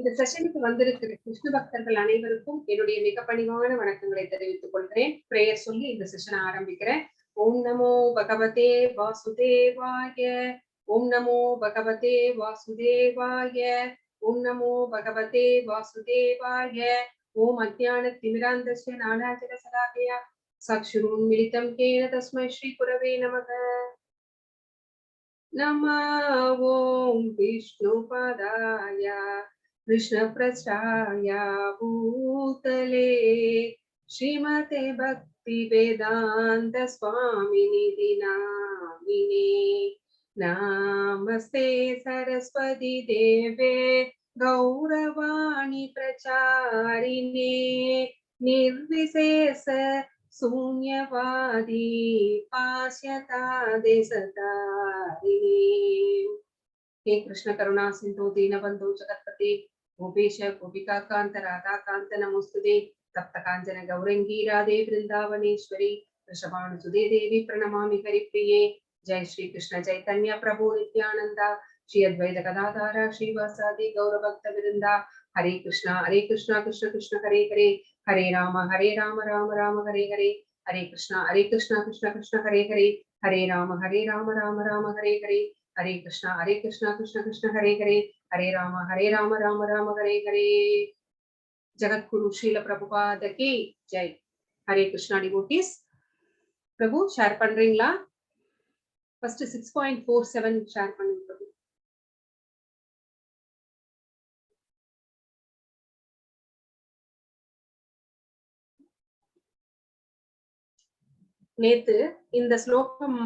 இந்த செஷனுக்கு வந்திருக்கிற கிருஷ்ண பக்தர்கள் அனைவருக்கும் என்னுடைய மிக பணிவான வணக்கங்களை தெரிவித்துக் கொள்கிறேன். பிரேயர் சொல்லி இந்த செஷனை ஆரம்பிக்கிறேன். ஓம் நமோ பகவதே வாசுதேவாய, ஓம் நமோ பகவதே வாசுதேவாய, ஓம் நமோ பகவதே வாசுதேவாய. ஓம் அஜ்ஞான திமிராந்தஸ்ய ஞானாஞ்சன சலாகயா சக்ஷுருன்மிலிதம் கேன தஸ்மை ஸ்ரீ குரவே நமக. नमः ओम विष्णुपदाय कृष्णप्रस्थाय भूतले श्रीमते भक्ति वेदांत स्वामिनिधि नामिने। नमस्ते सरस्वती देवे गौरवाणी प्रचारिणे निर्विशेष शून्यवादी पाश्यता देशतारिणे। हे कृष्ण करुणा सिंधु दीनबंधु जगत्पते गोपेश गोपिका कांत राधा कांत नमोस्तुते। तप्त कांचन गौरंगी राधे वृंदावनेश्वरी वृषभानुसुते देवी प्रणमामि हरिप्रिये। जय श्री कृष्ण चैतन्य प्रभु नित्यानंद श्री अद्वैत गदाधर श्रीवासादि गौरभक्त वृंदा। हरे कृष्णा कृष्ण कृष्ण हरे हरे, हरे राम राम राम हरे हरे, हरे कृष्णा कृष्ण कृष्ण हरे हरे, हरे राम राम राम हरे हरे, हरे कृष्णा कृष्ण कृष्ण हरे हरे, हरे राम राम राम हरे हरे। जगत गुरु श्रील प्रभुपाद की जय। हरे कृष्णा डिवोटीज, प्रभु शेयर பண்றீங்களா? फर्स्ट 6.47 शेयर பண்ணுங்க प्रभु। நேத்து இந்த ஸ்லோகம்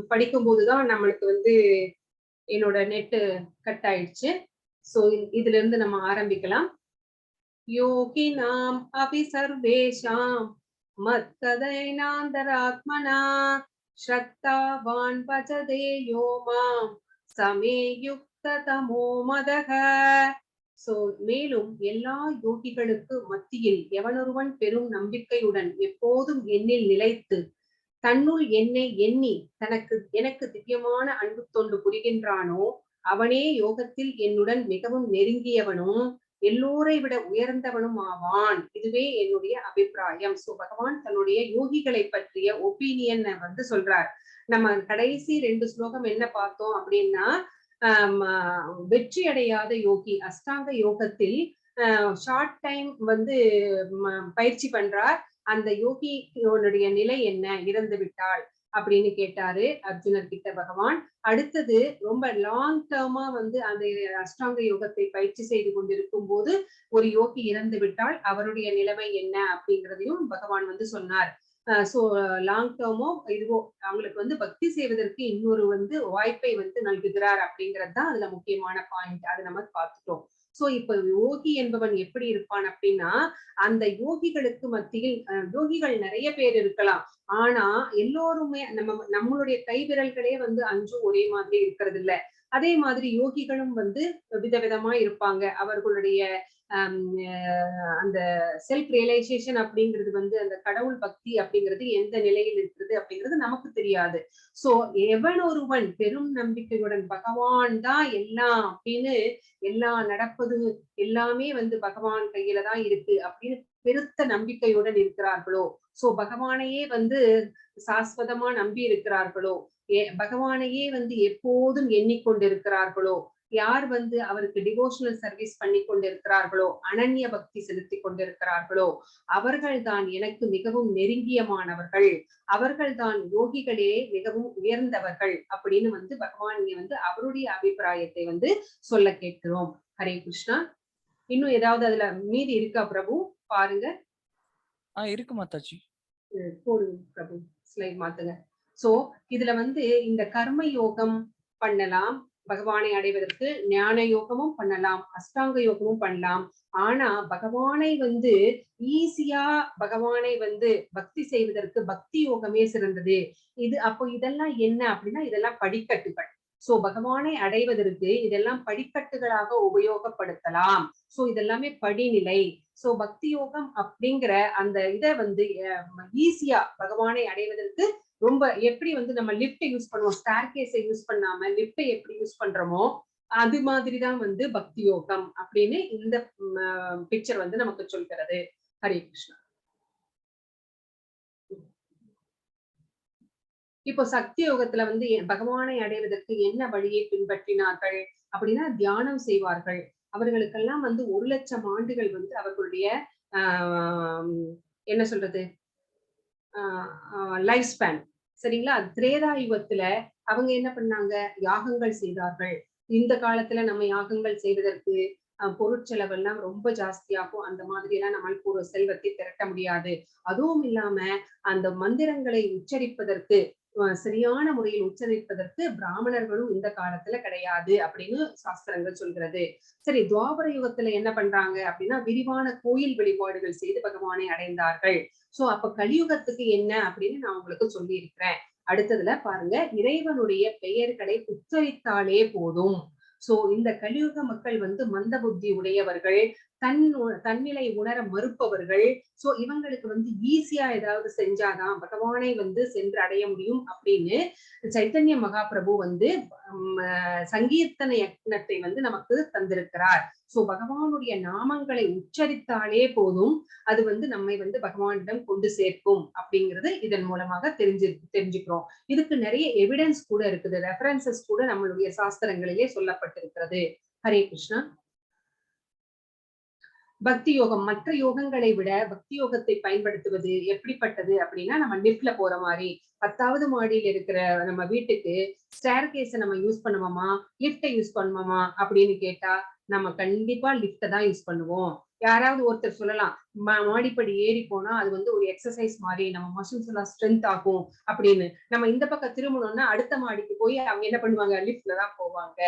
படிக்கும் போதுதான் நம்மளுக்கு என்னோட நெட் கட் ஆயிடுச்சு. சோ இதுல இருந்து நம்ம ஆரம்பிக்கலாம். யோகி நாம் அபி சர்வேஷாம் மத்கதைனாந்தராத்மனா ஸ்ரத்தாவான் பஜதே யோமாம் சமே யுக்த தமோ மதக. சோ மேலும் எல்லா யோகிகளுக்கு மத்தியில் எவனொருவன் பெரும் நம்பிக்கையுடன் எப்போதும் என்னில் நிலைத்து தன்னுள் என்னை எண்ணி எனக்கு திவ்யமான அன்பு தொண்டு புரிகின்றானோ அவனே யோகத்தில் என்னுடன் மிகவும் நெருங்கியவனும் எல்லோரை விட உயர்ந்தவனும் ஆவான். இதுவே என்னுடைய அபிப்பிராயம். சோ பகவான் தன்னுடைய யோகிகளை பற்றிய ஒப்பீனியன் சொல்றார். நம்ம கடைசி 2 ஸ்லோகம் என்ன பார்த்தோம் அப்படின்னா, வெற்றி அடையாத யோகி அஷ்டாங்க யோகத்தில் ஷார்ட் டைம் பயிற்சி பண்றார். அந்த யோகியோனுடைய நிலை என்ன, இறந்து விட்டாள் அப்படின்னு கேட்டாரு அர்ஜுனர் கிட்ட பகவான். அடுத்தது ரொம்ப லாங் டேர்மா அந்த அஷ்டாங்க யோகத்தை பயிற்சி செய்து கொண்டிருக்கும் போது ஒரு யோகி இறந்து விட்டால் அவருடைய நிலைமை என்ன அப்படிங்கிறதையும் பகவான் சொன்னார். சோ லாங் டேர்மோ இதுவோ அவங்களுக்கு பக்தி செய்வதற்கு இன்னொரு வாய்ப்பை நல்குகிறார் அப்படிங்கிறது தான் அதுல முக்கியமான பாயிண்ட். அது நம்ம பார்த்துட்டோம். சோ இப்ப யோகி என்பவன் எப்படி இருப்பான் அப்படின்னா, அந்த யோகிகளுக்கு மத்தியில் யோகிகள் நிறைய பேர் இருக்கலாம். ஆனா எல்லோருமே நம்மளுடைய கைவிரல்களே 5 ஒரே மாதிரி இருக்கிறது இல்ல. அதே மாதிரி யோகிகளும் விதவிதமா இருப்பாங்க. அவர்களுடைய அந்த செல்ஃப் ரியலைசேஷன் அப்படிங்கிறது அந்த கடவுள் பக்தி அப்படிங்கிறது எந்த நிலையில் இருக்கிறது அப்படிங்கிறது நமக்கு தெரியாது. சோ எவனொருவன் பெரும் நம்பிக்கையுடன் பகவான் தான் எல்லாம் அப்படின்னு, எல்லாம் நடப்பது எல்லாமே பகவான் கையில தான் இருக்கு அப்படின்னு பெருத்த நம்பிக்கையுடன் இருக்கிறார்களோ, சோ பகவானையே சாஸ்வதமா நம்பி இருக்கிறார்களோ, பகவானையே எப்போதும் எண்ணிக்கொண்டிருக்கிறார்களோ, யார் அவருக்கு டிவோஷனல் சர்வீஸ் பண்ணி கொண்டிருக்கிறார்களோ, அனன்ய பக்தி செலுத்தி கொண்டிருக்கிறார்களோ, அவர்கள் தான் எனக்கு மிகவும் நெருங்கியமானவர்கள், அவர்கள் தான் யோகிகளே மிகவும் உயர்ந்தவர்கள் அப்படின்னு பகவான் அவருடைய அபிப்பிராயத்தை சொல்ல கேட்கிறோம். ஹரே கிருஷ்ணா. இன்னும் ஏதாவது அதுல மீதி இருக்கா பிரபு? பாருங்க. இருக்கு மாதாஜி. போடுங்க பிரபு, ஸ்லைட் மாத்துங்க. சோ இதுல இந்த கர்ம யோகம் பண்ணலாம், பகவானை அடைவதற்கு ஞான யோகமும் பண்ணலாம், அஷ்டாங்க யோகமும் பண்ணலாம். ஆனா பகவானை ஈஸியா பகவானை பக்தி செய்வதற்கு பக்தி யோகமே சிறந்தது. இது அப்போ இதெல்லாம் என்ன அப்படின்னா, இதெல்லாம் படிக்கட்டுகள். சோ பகவானை அடைவதற்கு இதெல்லாம் படிக்கட்டுகளாக உபயோகப்படுத்தலாம். சோ இதெல்லாமே படிநிலை. சோ பக்தி யோகம் அப்படிங்கிற அந்த இதை ஈஸியா பகவானை அடைவதற்கு ரொம்ப எப்படி நம்ம லிப்ட் யூஸ் பண்ணுவோம், ஸ்டேர் கேஸை யூஸ் பண்ணாம லிப்டை எப்படி யூஸ் பண்றோமோ அது மாதிரிதான் வந்து பக்தி யோகம் அப்படின்னு இந்த பிக்சர் வந்து நமக்கு சொல்கிறது. ஹரே கிருஷ்ணா. இப்போ சக்தி யோகத்துல வந்து பகவானை அடைவதற்கு என்ன வழியை பின்பற்றினார்கள் அப்படின்னா தியானம் செய்வார்கள். அவர்களுக்கெல்லாம் வந்து 1,00,000 ஆண்டுகள் வந்து அவர்களுடைய ஆஹ் என்ன சொல்றது லைஃப் ஸ்பேன். சரிங்களா? திரேதா யுகத்துல அவங்க என்ன பண்ணாங்க? யாகங்கள் செய்தார்கள். இந்த காலத்துல நம்ம யாகங்கள் செய்வதற்கு பொருட்செலவெல்லாம் ரொம்ப ஜாஸ்தியாகும். அந்த மாதிரி எல்லாம் நம்மளுக்கு ஒரு செல்வத்தை திரட்ட முடியாது. அதுவும் இல்லாம அந்த மந்திரங்களை உச்சரிப்பதற்கு சரியான முறையில் உச்சரிப்பதற்கு பிராமணர்களும் இந்த காலத்துல கிடையாது அப்படின்னு சாஸ்திரங்கள் சொல்கிறது. சரி, துவாபர யுகத்துல என்ன பண்றாங்க அப்படின்னா விரிவான கோயில் வழிபாடுகள் செய்து பகவானை அடைந்தார்கள். சோ அப்ப கலியுகத்துக்கு என்ன அப்படின்னு நான் உங்களுக்கு சொல்லி இருக்கிறேன். அடுத்ததுல பாருங்க, இறைவனுடைய பெயர்களை உச்சரித்தாலே போதும். சோ இந்த கலியுக மக்கள் வந்து மந்த புத்தி உடையவர்கள், தன்னிலை உணர மறுப்பவர்கள். சோ இவங்களுக்கு வந்து ஈஸியா ஏதாவது செஞ்சாதான் பகவானை வந்து சென்று அடைய முடியும் அப்படின்னு சைத்தன்ய மகாபிரபு வந்து சங்கீர்த்தன யக்னத்தை வந்து நமக்கு தந்திருக்கிறார். சோ பகவானுடைய நாமங்களை உச்சரித்தாலே போதும், அது வந்து நம்மை வந்து பகவானிடம் கொண்டு சேர்க்கும் அப்படிங்கிறது இதன் மூலமாக தெரிஞ்சுக்கிறோம். இதுக்கு நிறைய எவிடன்ஸ் கூட இருக்குது, ரெஃபரன்சஸ் கூட நம்மளுடைய சாஸ்திரங்களிலே சொல்லப்பட்டிருக்கிறது. ஹரே கிருஷ்ணா. பக்தி யோகம் மற்ற யோகங்களை விட பக்தி யோகத்தை பயன்படுத்துவது எப்படிப்பட்டது அப்படின்னா, நம்ம லிப்ட்ல போற மாதிரி 10வது மாடியில் இருக்கிற நம்ம வீட்டுக்கு ஸ்டேர் கேஸை நம்ம யூஸ் பண்ணுவோமா, லிப்டை யூஸ் பண்ணுவோமா அப்படின்னு கேட்டா நம்ம கண்டிப்பா லிப்ட தான் யூஸ் பண்ணுவோம். யாராவது ஒருத்தர் சொல்லலாம், மாடிப்படி ஏறி போனா அது வந்து ஒரு எக்ஸசைஸ் மாதிரி, நம்ம மசில்ஸ் எல்லாம் ஸ்ட்ரென்த் ஆகும் அப்படின்னு. நம்ம இந்த பக்கம் திரும்பணும்னா அடுத்த மாடிக்கு போய் அவங்க என்ன பண்ணுவாங்க, லிப்ட்ல தான் போவாங்க.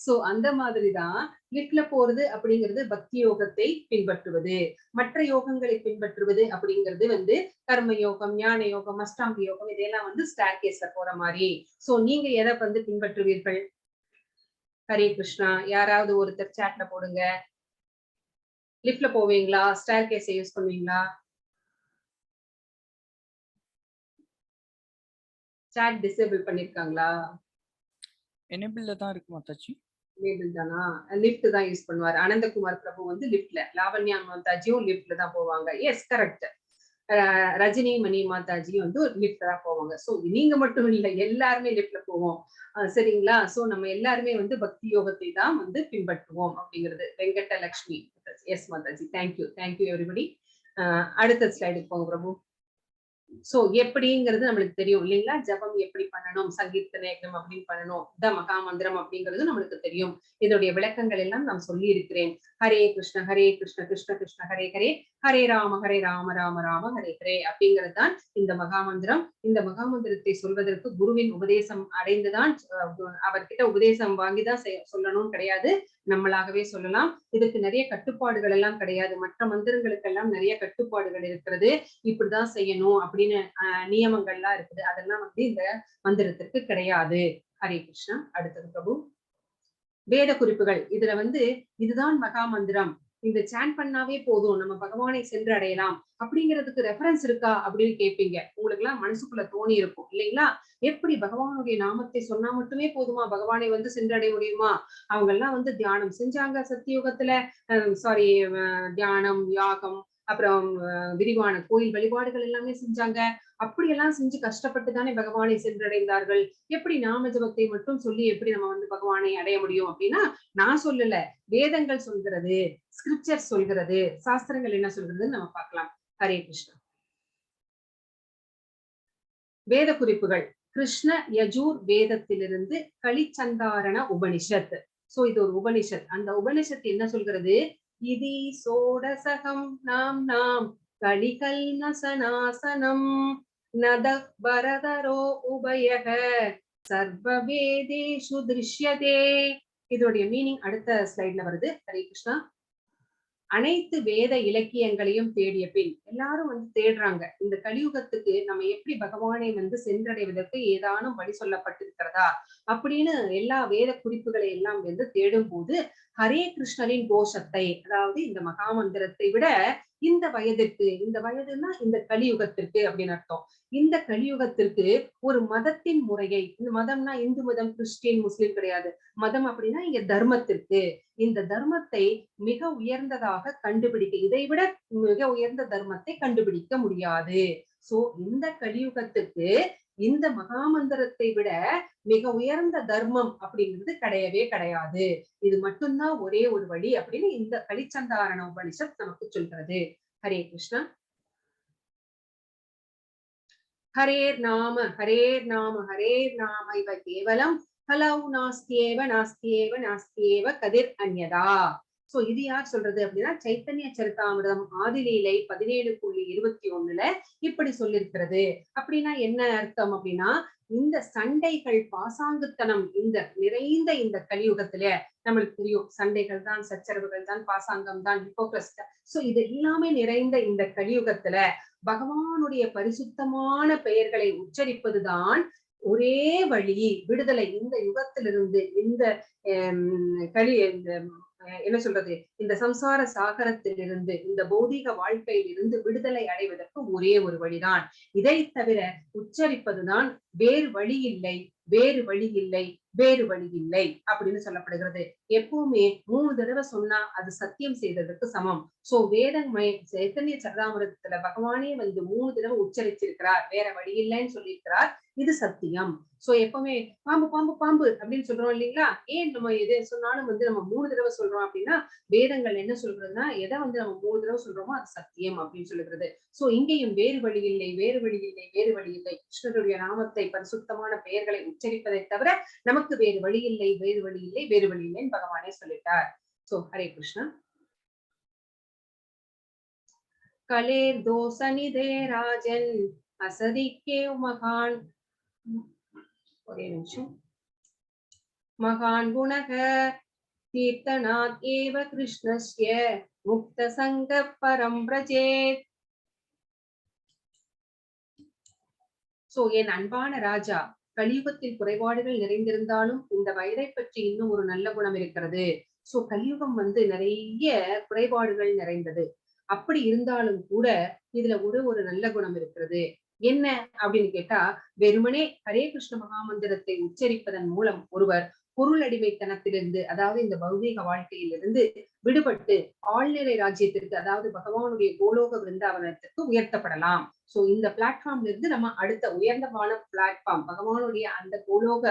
சோ அந்த மாதிரிதான் லிப்ட்ல போறது அப்படிங்கிறது பக்தி யோகத்தை பின்பற்றுவது. மற்ற யோகங்களை பின்பற்றுவது அப்படிங்கிறது வந்து கர்ம யோகம், ஞான யோகம், அஷ்டாங்க யோகம், இதெல்லாம் வந்து ஸ்டேர் கேஸ்ல போற மாதிரி. சோ நீங்க எதை வந்து பின்பற்றுவீர்கள்? ஹரே கிருஷ்ணா. யாராவது ஒருத்தர் சாட்ல போடுங்க. லிப்ட்ல போவீங்களா, ஸ்டேர் கேஸை யூஸ் பண்ணுவீங்களா? Chat disable பண்ணிருக்காங்களா? எனேபிள்ல தான் இருக்கு மாதாஜி. எனேபிள் தானா? லிஃப்ட் தான் யூஸ் பண்ணுவாரு. அனந்தகுமார் பிரபு வந்து லிஃப்ட்ல, லாவண்யா மாதாஜியும் லிஃப்ட்ல தான் போவாங்க. Yes, correct. ரஜினி மணி மாதாஜி வந்து லிஃப்ட்ல தான் போவாங்க. சோ நீங்க மட்டும் இல்ல, எல்லாருமே லிஃப்ட்ல போவோம். சரிங்களா? சோ நம்ம எல்லாருமே வந்து பக்தி யோகத்தை தான் வந்து பின்பற்றுவோம் அப்படிங்கிறது. Venkata Lakshmi. Yes Mataji, thank you thank you everybody. அடுத்த ஸ்லைடுக்கு போங்க பிரபு. சோ எப்படிங்கிறது நம்மளுக்கு தெரியும் இல்லைங்களா? ஜபம் எப்படி பண்ணணும், சங்கீர்த்தன யக்ஞம் அப்படின்னு பண்ணணும், மகா மந்திரம் அப்படிங்கிறது நம்மளுக்கு தெரியும். இதோடைய விளக்கங்கள் எல்லாம் நான் சொல்லி இருக்கிறேன். ஹரே கிருஷ்ண கிருஷ்ண கிருஷ்ண ஹரே ஹரே, ஹரே ராம ராம ராம ஹரே ஹரே அப்படிங்கிறது தான் இந்த மகாமந்திரம். இந்த மகாமந்திரத்தை சொல்வதற்கு குருவின் உபதேசம் அடைந்துதான், அவர்கிட்ட உபதேசம் வாங்கிதான் சொல்லணும்னு கிடையாது, நம்மளாகவே சொல்லலாம். இதுக்கு நிறைய கட்டுப்பாடுகள் எல்லாம் கிடையாது. மற்ற மந்திரங்களுக்கெல்லாம் நிறைய கட்டுப்பாடுகள் இருக்கிறது. இப்படிதான் செய்யணும் அப்படின்னு நியமங்கள்லாம் இருக்குது. அதெல்லாம் வந்து இந்த மந்திரத்திற்கு கிடையாது. ஹரே கிருஷ்ணா. அடுத்தது பிரபு, வேத குறிப்புகள். இதுல வந்து இதுதான் மகா மந்திரம், இந்த சாண்ட் பண்ணாவே போதும் நம்ம பகவானை சென்று அடையலாம் அப்படிங்கிறதுக்கு ரெஃபரன்ஸ் இருக்கா அப்படின்னு கேட்பீங்க. உங்களுக்கு எல்லாம் மனசுக்குள்ள தோணி இருக்கும் இல்லைங்களா? எப்படி பகவானுடைய நாமத்தை சொன்னா மட்டுமே போதுமா பகவானை வந்து சென்றடைய முடியுமா? அவங்க எல்லாம் வந்து தியானம் செஞ்சாங்க சத்தியுகத்துல, சாரி, தியானம், யாகம், அப்புறம் விரிவான கோயில் வழிபாடுகள் எல்லாமே செஞ்சாங்க. அப்படியெல்லாம் செஞ்சு கஷ்டப்பட்டு தானே பகவானை சென்றடைந்தார்கள். எப்படி நாம ஜபத்தை மட்டும் சொல்லி எப்படி நம்ம வந்து பகவானை அடைய முடியும் அப்படின்னா, நான் சொல்லல, வேதங்கள் சொல்கிறது, ஸ்கிரிப்சர் சொல்கிறது, சாஸ்திரங்கள் என்ன சொல்றதுன்னு நம்ம பார்க்கலாம். ஹரே கிருஷ்ணா. வேத குறிப்புகள். கிருஷ்ண யஜூர் வேதத்திலிருந்து கலிச்சந்தாரண உபனிஷத். சோ இது ஒரு உபனிஷத். அந்த உபனிஷத் என்ன சொல்கிறது? இதி சோடசகம் நாம் நாம் கலிகல் நசனாசனம் நத பரதரோ உபயக சர்வ வேதேஷு திருஷ்யதே. இதோடைய மீனிங் அடுத்த ஸ்லைட்ல வருது. ஹரே கிருஷ்ணா. அனைத்து வேத இலக்கியங்களையும் தேடிய பின், எல்லாரும் வந்து தேடுறாங்க, இந்த கலியுகத்துக்கு நம்ம எப்படி பகவானை வந்து சென்றடைவதற்கு ஏதானும் வழி சொல்லப்பட்டிருக்கிறதா அப்படின்னு எல்லா வேத குறிப்புகளை எல்லாம் வந்து தேடும் போது ஹரே கிருஷ்ணரின் கோஷத்தை, அதாவது இந்த மகாமந்திரத்தை விட இந்த வயதிற்கு, இந்த வயதுன்னா இந்த கலியுகத்திற்கு அப்படின்னு அர்த்தம். இந்த கலியுகத்திற்கு ஒரு மதத்தின் முறையை, இந்த மதம்னா இந்து மதம், கிறிஸ்டின், முஸ்லிம் கிடையாது. மதம் அப்படின்னா இங்க தர்மத்திற்கு, இந்த தர்மத்தை மிக உயர்ந்ததாக கண்டுபிடிக்க, இதைவிட மிக உயர்ந்த தர்மத்தை கண்டுபிடிக்க முடியாது. சோ இந்த கலியுகத்துக்கு இந்த மகாமந்திரத்தை விட மிக உயர்ந்த தர்மம் அப்படிங்கிறது கிடையவே கிடையாது. இது மட்டும்தான் ஒரே ஒரு வழி அப்படின்னு இந்த கலிச்சந்தாரண உபனிஷத் நமக்கு சொல்கிறது. ஹரே கிருஷ்ணா. ஹரேர் நாம ஹரேர் நாம ஹரேர் நாம இவ கேவலம் ஹலவு நாஸ்தியேவ நாஸ்தியேவ நாஸ்தியேவ கதிர் அந்யதா. சோ இது யார் சொல்றது அப்படின்னா சைத்தன்ய சரிதாமிர்தம் ஆதிலீலை 17.21 இப்படி சொல்லிருக்கிறது. அப்படின்னா என்ன அர்த்தம் அப்படின்னா இந்த சண்டைகள், பாசாங்குத்தனம், இந்த நிறைந்த இந்த கலியுகத்துல நம்மளுக்கு தெரியும், சண்டைகள் தான், சச்சரவுகள் தான், பாசாங்கம் தான், ஹிப்போக்ரஸ்ட். சோ இது எல்லாமே நிறைந்த இந்த கலியுகத்துல பகவானுடைய பரிசுத்தமான பெயர்களை உச்சரிப்பதுதான் ஒரே வழி விடுதலை. இந்த யுகத்திலிருந்து இந்த இந்த என்ன சொல்றது, இந்த சம்சார சாகரத்திலிருந்து, இந்த பௌதிக வாழ்க்கையில் இருந்து விடுதலை அடைவதற்கு ஒரே ஒரு வழிதான். இதை தவிர உச்சரிப்பதுதான் வேறு வழி இல்லை, வேறு வழி இல்லை, வேறு வழி இல்லை அப்படின்னு சொல்லப்படுகிறது. எப்பவுமே 3 தடவை சொன்னா அது சத்தியம் செய்ததற்கு சமம். சோ வேதமய சைத்தன்ய சரிதாமிர்தத்துல பகவானே வந்து 3 தடவை உச்சரிச்சிருக்கிறார், வேற வழி இல்லைன்னு சொல்லியிருக்கிறார். இது சத்தியம். சோ எப்பவுமே பாம்பு பாம்பு பாம்பு அப்படின்னு சொல்றோம் இல்லைங்களா? ஏன் நம்ம எது சொன்னாலும் வந்து நம்ம 3 தடவை சொல்றோம் அப்படின்னா வேதங்கள் என்ன சொல்றதுன்னா எதை வந்து நம்ம 3 தடவை சொல்றோமோ அது சத்தியம் அப்படின்னு சொல்லுகிறது. சோ இங்கேயும் வேறு வழி இல்லை, வேறு வழி இல்லை, வேறு வழி இல்லை. கிருஷ்ணருடைய நாமத்தை, பரிசுத்தமான பெயர்களை உச்சரிப்பதை தவிர நமக்கு வேறு வழி இல்லை, வேறு வழி இல்லை, வேறு வழி இல்லைன்னு பகவானே சொல்லிட்டார். சோ ஹரே கிருஷ்ணா. கலேர் தோசனிதே ராஜன் அசதிக்கே மகான், ஒரே நிமிஷம், மகான் குணக தீர்த்தநாத் ஏவ கிருஷ்ணஸ்ய முக்த சங்க பரம் பிரஜேத். சோ என் அன்பான ராஜா, கலியுகத்தில் குறைபாடுகள் நிறைந்திருந்தாலும் இந்த வயதை பற்றி இன்னும் ஒரு நல்ல குணம் இருக்கிறது. சோ கலியுகம் வந்து நிறைய குறைபாடுகள் நிறைந்தது. அப்படி இருந்தாலும் கூட இதுல ஒரு நல்ல குணம் இருக்கிறது. என்ன அப்படின்னு கேட்டா, வெறுமனே ஹரே கிருஷ்ண மகாமந்திரத்தை உச்சரிப்பதன் மூலம் ஒருவர் பொருள் அடிமைத்தனத்திலிருந்து, அதாவது இந்த பௌதீக வாழ்க்கையிலிருந்து விடுபட்டு ஆழ்நிலை ராஜ்யத்திற்கு, அதாவது பகவானுடைய கோலோக விருந்தாவனத்திற்கு உயர்த்தப்படலாம். சோ இந்த பிளாட்ஃபார்ம்ல இருந்து நம்ம அடுத்த உயர்ந்தமான பிளாட்ஃபார்ம் பகவானுடைய அந்த கோலோக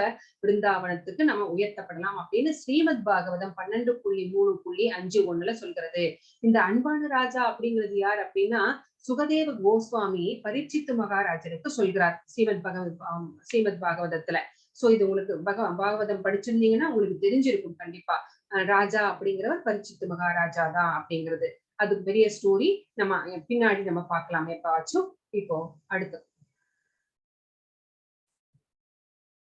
விருந்தாவனத்துக்கு நம்ம உயர்த்தப்படலாம் அப்படின்னு ஸ்ரீமத் பாகவதம் 12.3.51 சொல்கிறது. இந்த அன்பான ராஜா அப்படிங்கிறது யார் அப்படின்னா சுகதேவ கோஸ்வாமி பரீட்சித்து மகாராஜருக்கு சொல்கிறார் ஸ்ரீமத் பாகவதத்துல. சோ இது உங்களுக்கு பாகவதம் படிச்சிருந்தீங்கன்னா உங்களுக்கு தெரிஞ்சிருக்கும் கண்டிப்பா. ராஜா அப்படிங்கிறவர் பரீட்சித்து மகாராஜா தான் அப்படிங்கிறது. அது பெரிய ஸ்டோரி, நம்ம பின்னாடி நம்ம பார்க்கலாம் எப்பாச்சும். இப்போ அடுத்து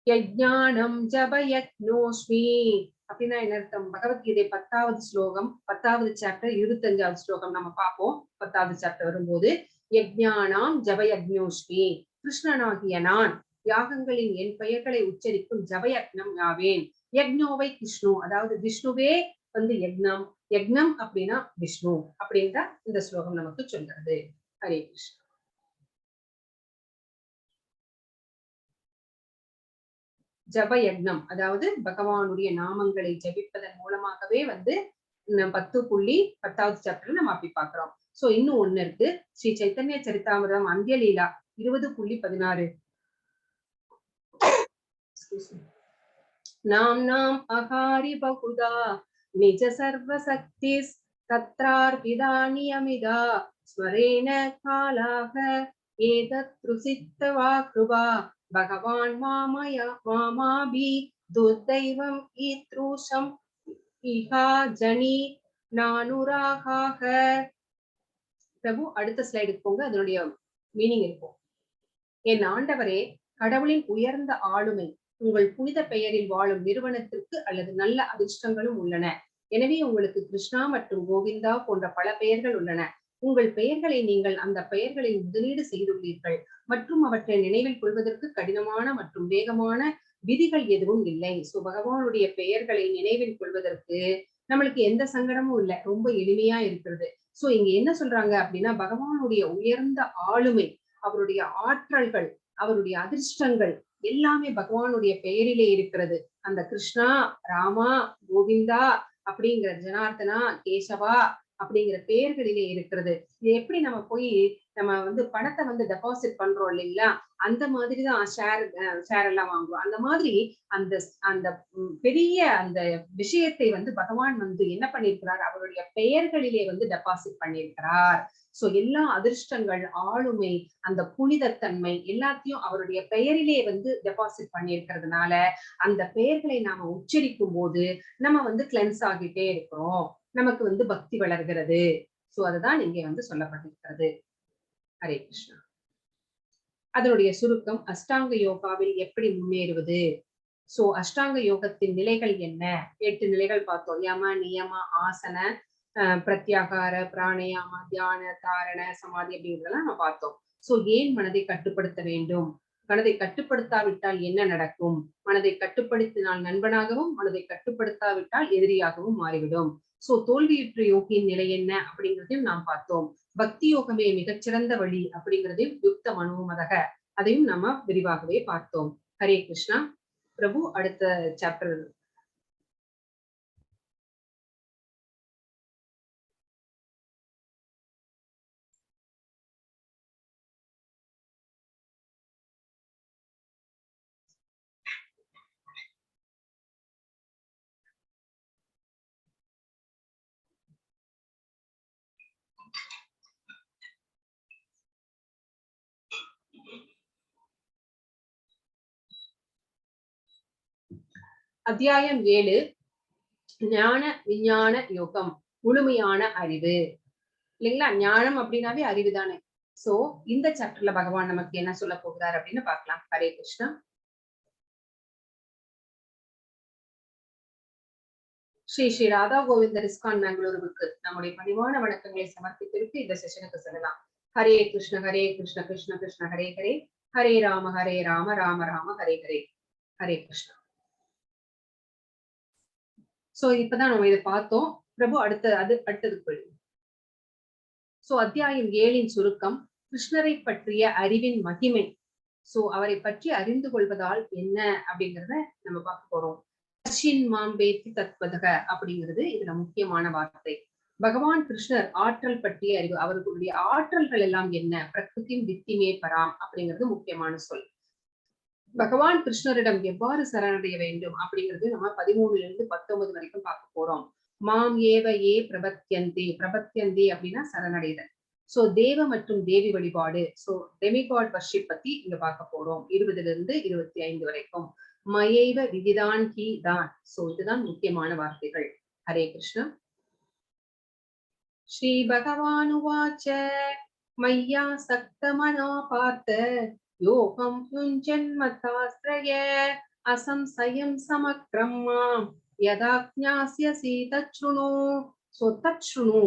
யஜ்ஞானம் ஜபயக்னோஸ்மி அப்படின்னா என்ன அர்த்தம்? பகவத்கீதை 10வது ஸ்லோகம், 10வது சாப்டர் 25வது ஸ்லோகம் நம்ம பார்ப்போம். 10வது சாப்டர் வரும்போது யஜ்ஞானாம் ஜபயக்னோஸ்மி, கிருஷ்ணனாகிய நான் யாகங்களின் என் பெயர்களை உச்சரிக்கும் ஜபயக்னம் யாவேன். யக்னோவை கிருஷ்ணு, அதாவது விஷ்ணுவே வந்து யக்னம், யக்னம் அப்படின்னா விஷ்ணு அப்படின்ற இந்த ஸ்லோகம் நமக்கு சொல்றது. ஹரே கிருஷ்ணா. ஜபயக்னம் அதாவது பகவானுடைய நாமங்களை ஜபிப்பதன் மூலமாகவே வந்து 10.10வது சாப்டர்ல நம்ம அப்படி பாக்குறோம். சோ இன்னும் ஒண்ணு இருக்கு, ஸ்ரீ சைத்தன்ய சரிதாமிர்தம் அந்தியலீலா 20.16. நாம் அகாரி பகுதா நிஜ சர்வ சக்திஸ் தத்ரார்பிதானியமிதா ஸ்மரேன காலாக ஏதத் ருசித்தவா கிருபா பகவான் மாமயா மாமாபி துர்தைவம் ஈத்ரூஷம் இஹா ஜனி நானுராகாக. பிரபு அடுத்த ஸ்லைடுக்கு போங்க, அதனுடைய மீனிங் இருக்கும். என் ஆண்டவரே, கடவுளின் உயர்ந்த ஆளுமை உங்கள் புனித பெயரில் வாழும் நிறுவனத்திற்கு அல்லது நல்ல அதிர்ஷ்டங்களும் உள்ளன. எனவே உங்களுக்கு கிருஷ்ணா மற்றும் கோவிந்தா போன்ற பல பெயர்கள் உள்ளன. உங்கள் பெயர்களை நீங்கள் அந்த பெயர்களில் முதலீடு செய்துள்ளீர்கள் மற்றும் அவற்றை நினைவில் கொள்வதற்கு கடினமான மற்றும் வேகமான விதிகள் எதுவும் இல்லை. சோ பகவானுடைய பெயர்களை நினைவில் கொள்வதற்கு நம்மளுக்கு எந்த சங்கடமும் இல்லை, ரொம்ப எளிமையா இருக்கிறது. சோ இங்க என்ன சொல்றாங்க அப்படின்னா, பகவானுடைய உயர்ந்த ஆளுமை, அவருடைய ஆற்றல்கள், அவருடைய அதிர்ஷ்டங்கள் எல்லாமே பகவானுடைய பெயரிலே இருக்கிறது. அந்த கிருஷ்ணா, ராமா, கோவிந்தா அப்படிங்கிற, ஜனார்தனா, கேசவா அப்படிங்கிற பெயர்களிலே இருக்கிறது. இது எப்படி நம்ம போய் நம்ம பணத்தை டெபாசிட் பண்றோம் இல்லைங்களா, அந்த மாதிரிதான் ஷேர் எல்லாம் வாங்குவோம். அந்த மாதிரி அந்த அந்த பெரிய அந்த விஷயத்தை பகவான் என்ன பண்ணியிருக்கிறார், அவருடைய பெயர்களிலே டெபாசிட் பண்ணியிருக்கிறார். சோ எல்லா அதிர்ஷ்டங்கள், ஆளுமை, அந்த புனிதத்தன்மை எல்லாத்தையும் அவருடைய பெயரிலே டெபாசிட் பண்ணியிருக்கிறதுனால அந்த பெயர்களை நாம உச்சரிக்கும் போது நம்ம கிளென்ஸ் ஆகிட்டே இருக்கிறோம், நமக்கு பக்தி வளர்கிறது. சோ அதுதான் இங்கே சொல்லப்பட்டிருக்கிறது. ஹரே கிருஷ்ணா. அதனுடைய சுருக்கம், அஷ்டாங்க யோகாவில் எப்படி முன்னேறுவது. சோ அஷ்டாங்க யோகத்தின் நிலைகள் என்ன? 8 நிலைகள் பார்த்தோம். யம, நியம, ஆசன, பிரத்யாகார, பிராணயாம, தியான, தாரண, சமாதி அப்படிங்கிறதெல்லாம் நம்ம பார்த்தோம். சோ ஏன் மனதை கட்டுப்படுத்த வேண்டும், மனதை கட்டுப்படுத்தாவிட்டால் என்ன நடக்கும், மனதை கட்டுப்படுத்தினால் நண்பனாகவும், மனதை கட்டுப்படுத்தாவிட்டால் எதிரியாகவும் மாறிவிடும். சோ தோல்வியுற்ற யோகியின் நிலை என்ன அப்படிங்கிறதையும் நாம் பார்த்தோம். பக்தி யோகமே மிகச்சிறந்த வழி அப்படிங்கிறதையும் யுக்த மனோமதக, அதையும் நம்ம விரிவாகவே பார்த்தோம். ஹரே கிருஷ்ணா. பிரபு அடுத்த சாப்டர். அத்தியாயம் 7, ஞான விஞ்ஞான யோகம், முழுமையான அறிவு. இல்லைங்களா, ஞானம் அப்படின்னாவே அறிவு தானே. சோ இந்த சாப்டர்ல பகவான் நமக்கு என்ன சொல்ல போகிறார் அப்படின்னு பார்க்கலாம். ஹரே கிருஷ்ணா. ஸ்ரீ ஸ்ரீ ராதா கோவிந்தர் இஸ்கான் பெங்களூருவுக்கு நம்முடைய பணிவான வணக்கங்களை சமர்ப்பித்திருக்கு இந்த செஷனுக்கு செல்லலாம். ஹரே கிருஷ்ண ஹரே கிருஷ்ண கிருஷ்ண கிருஷ்ண ஹரே ஹரே, ஹரே ராம ராம ராம ஹரே ஹரே. ஹரே கிருஷ்ணா. சோ இப்பதான் நம்ம இதை பார்த்தோம். பிரபு அடுத்தது கொள்ளும். சோ அத்தியாயம் 7 சுருக்கம், கிருஷ்ணரை பற்றிய அறிவின் மகிமை. சோ அவரை பற்றி அறிந்து கொள்வதால் என்ன அப்படிங்கிறத நம்ம பார்க்க போறோம். மாம்பேத்தி தத்வதக அப்படிங்கிறது இதுல முக்கியமான வார்த்தை. பகவான் கிருஷ்ணர் ஆற்றல் பற்றிய அறிவு, அவர்களுடைய ஆற்றல்கள் எல்லாம் என்ன, பிரகிருதி வித்திமே பராம் அப்படிங்கிறது முக்கியமான சொல். பகவான் கிருஷ்ணரிடம் எவ்வாறு சரணடைய வேண்டும் அப்படிங்கிறது நம்ம 13 வரைக்கும் பார்க்க போறோம். மாம் ஏவ ஏ பிரபத்யந்தி, பிரபத்யந்தி அப்படின்னா சரணடைதல். சோ தேவ மற்றும் தேவி வழிபாடு, சோ டெமிகாட் வர்ஷிப் பத்தி இங்க பார்க்க போறோம் 20 to 25 வரைக்கும். மயைவ விதிதான் கி தான், சோ இதுதான் முக்கியமான வார்த்தைகள். ஹரே கிருஷ்ணா. ஸ்ரீ பகவானுவாச்ச மையா சக்தமனா பார்த்த யோகம் யுஞ்சன்மதாஸ்ரய அசம்சயம் சமக்ரம்மா யதா ஞாஸ்யசி தச்ருணு. சோ தச்ருணு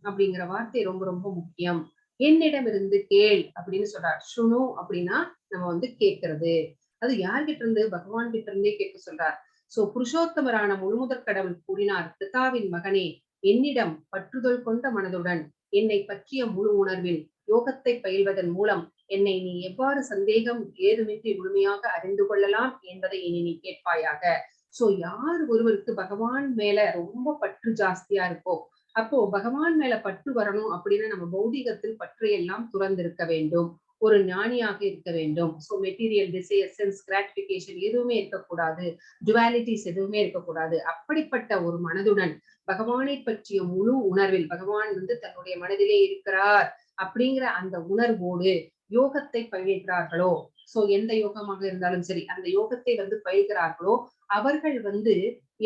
அப்படிங்கிற வார்த்தை ரொம்ப ரொம்ப முக்கியம். என்னிடமிருந்து கேள் அப்படின்னு சொல்றார். சுணு அப்படின்னா நம்ம கேட்கறது. அது யார்கிட்ட இருந்து? பகவான் கிட்ட இருந்தே கேட்க சொல்றார். சோ புருஷோத்தமரான முழுமுதற் கடவுள் கூறினார், பிதாவின் மகனே, என்னிடம் பற்றுதல் கொண்ட மனதுடன் என்னை பற்றிய முழு உணர்வில் யோகத்தை பயில்வதன் மூலம் என்னை நீ எவ்வாறு சந்தேகம் ஏதுமின்றி முழுமையாக அறிந்து கொள்ளலாம் என்பதை இனி நீ கேட்பாயாக. சோ யார் ஒருவருக்கு பகவான் மேல ரொம்ப பற்று ஜாஸ்தியா இருக்கோ, அப்போ பகவான் மேல பற்று வரணும் அப்படின்னா நம்ம பௌதிகத்தில் பற்றை எல்லாம் துறந்திருக்க வேண்டும், ஒரு ஞானியாக இருக்க வேண்டும். So material desire, sense gratification எதுவுமே இருக்கக்கூடாது, டுவாலிட்டிஸ் எதுவுமே இருக்கக்கூடாது. அப்படிப்பட்ட ஒரு மனதுடன் பகவானை பற்றிய முழு உணர்வில், பகவான் தன்னுடைய மனதிலே இருக்கிறார் அப்படிங்கிற அந்த உணர்வோடு யோகத்தை பயில்கிறார்களோ, சோ எந்த யோகமாக இருந்தாலும் சரி அந்த யோகத்தை பயில்கிறார்களோ அவர்கள்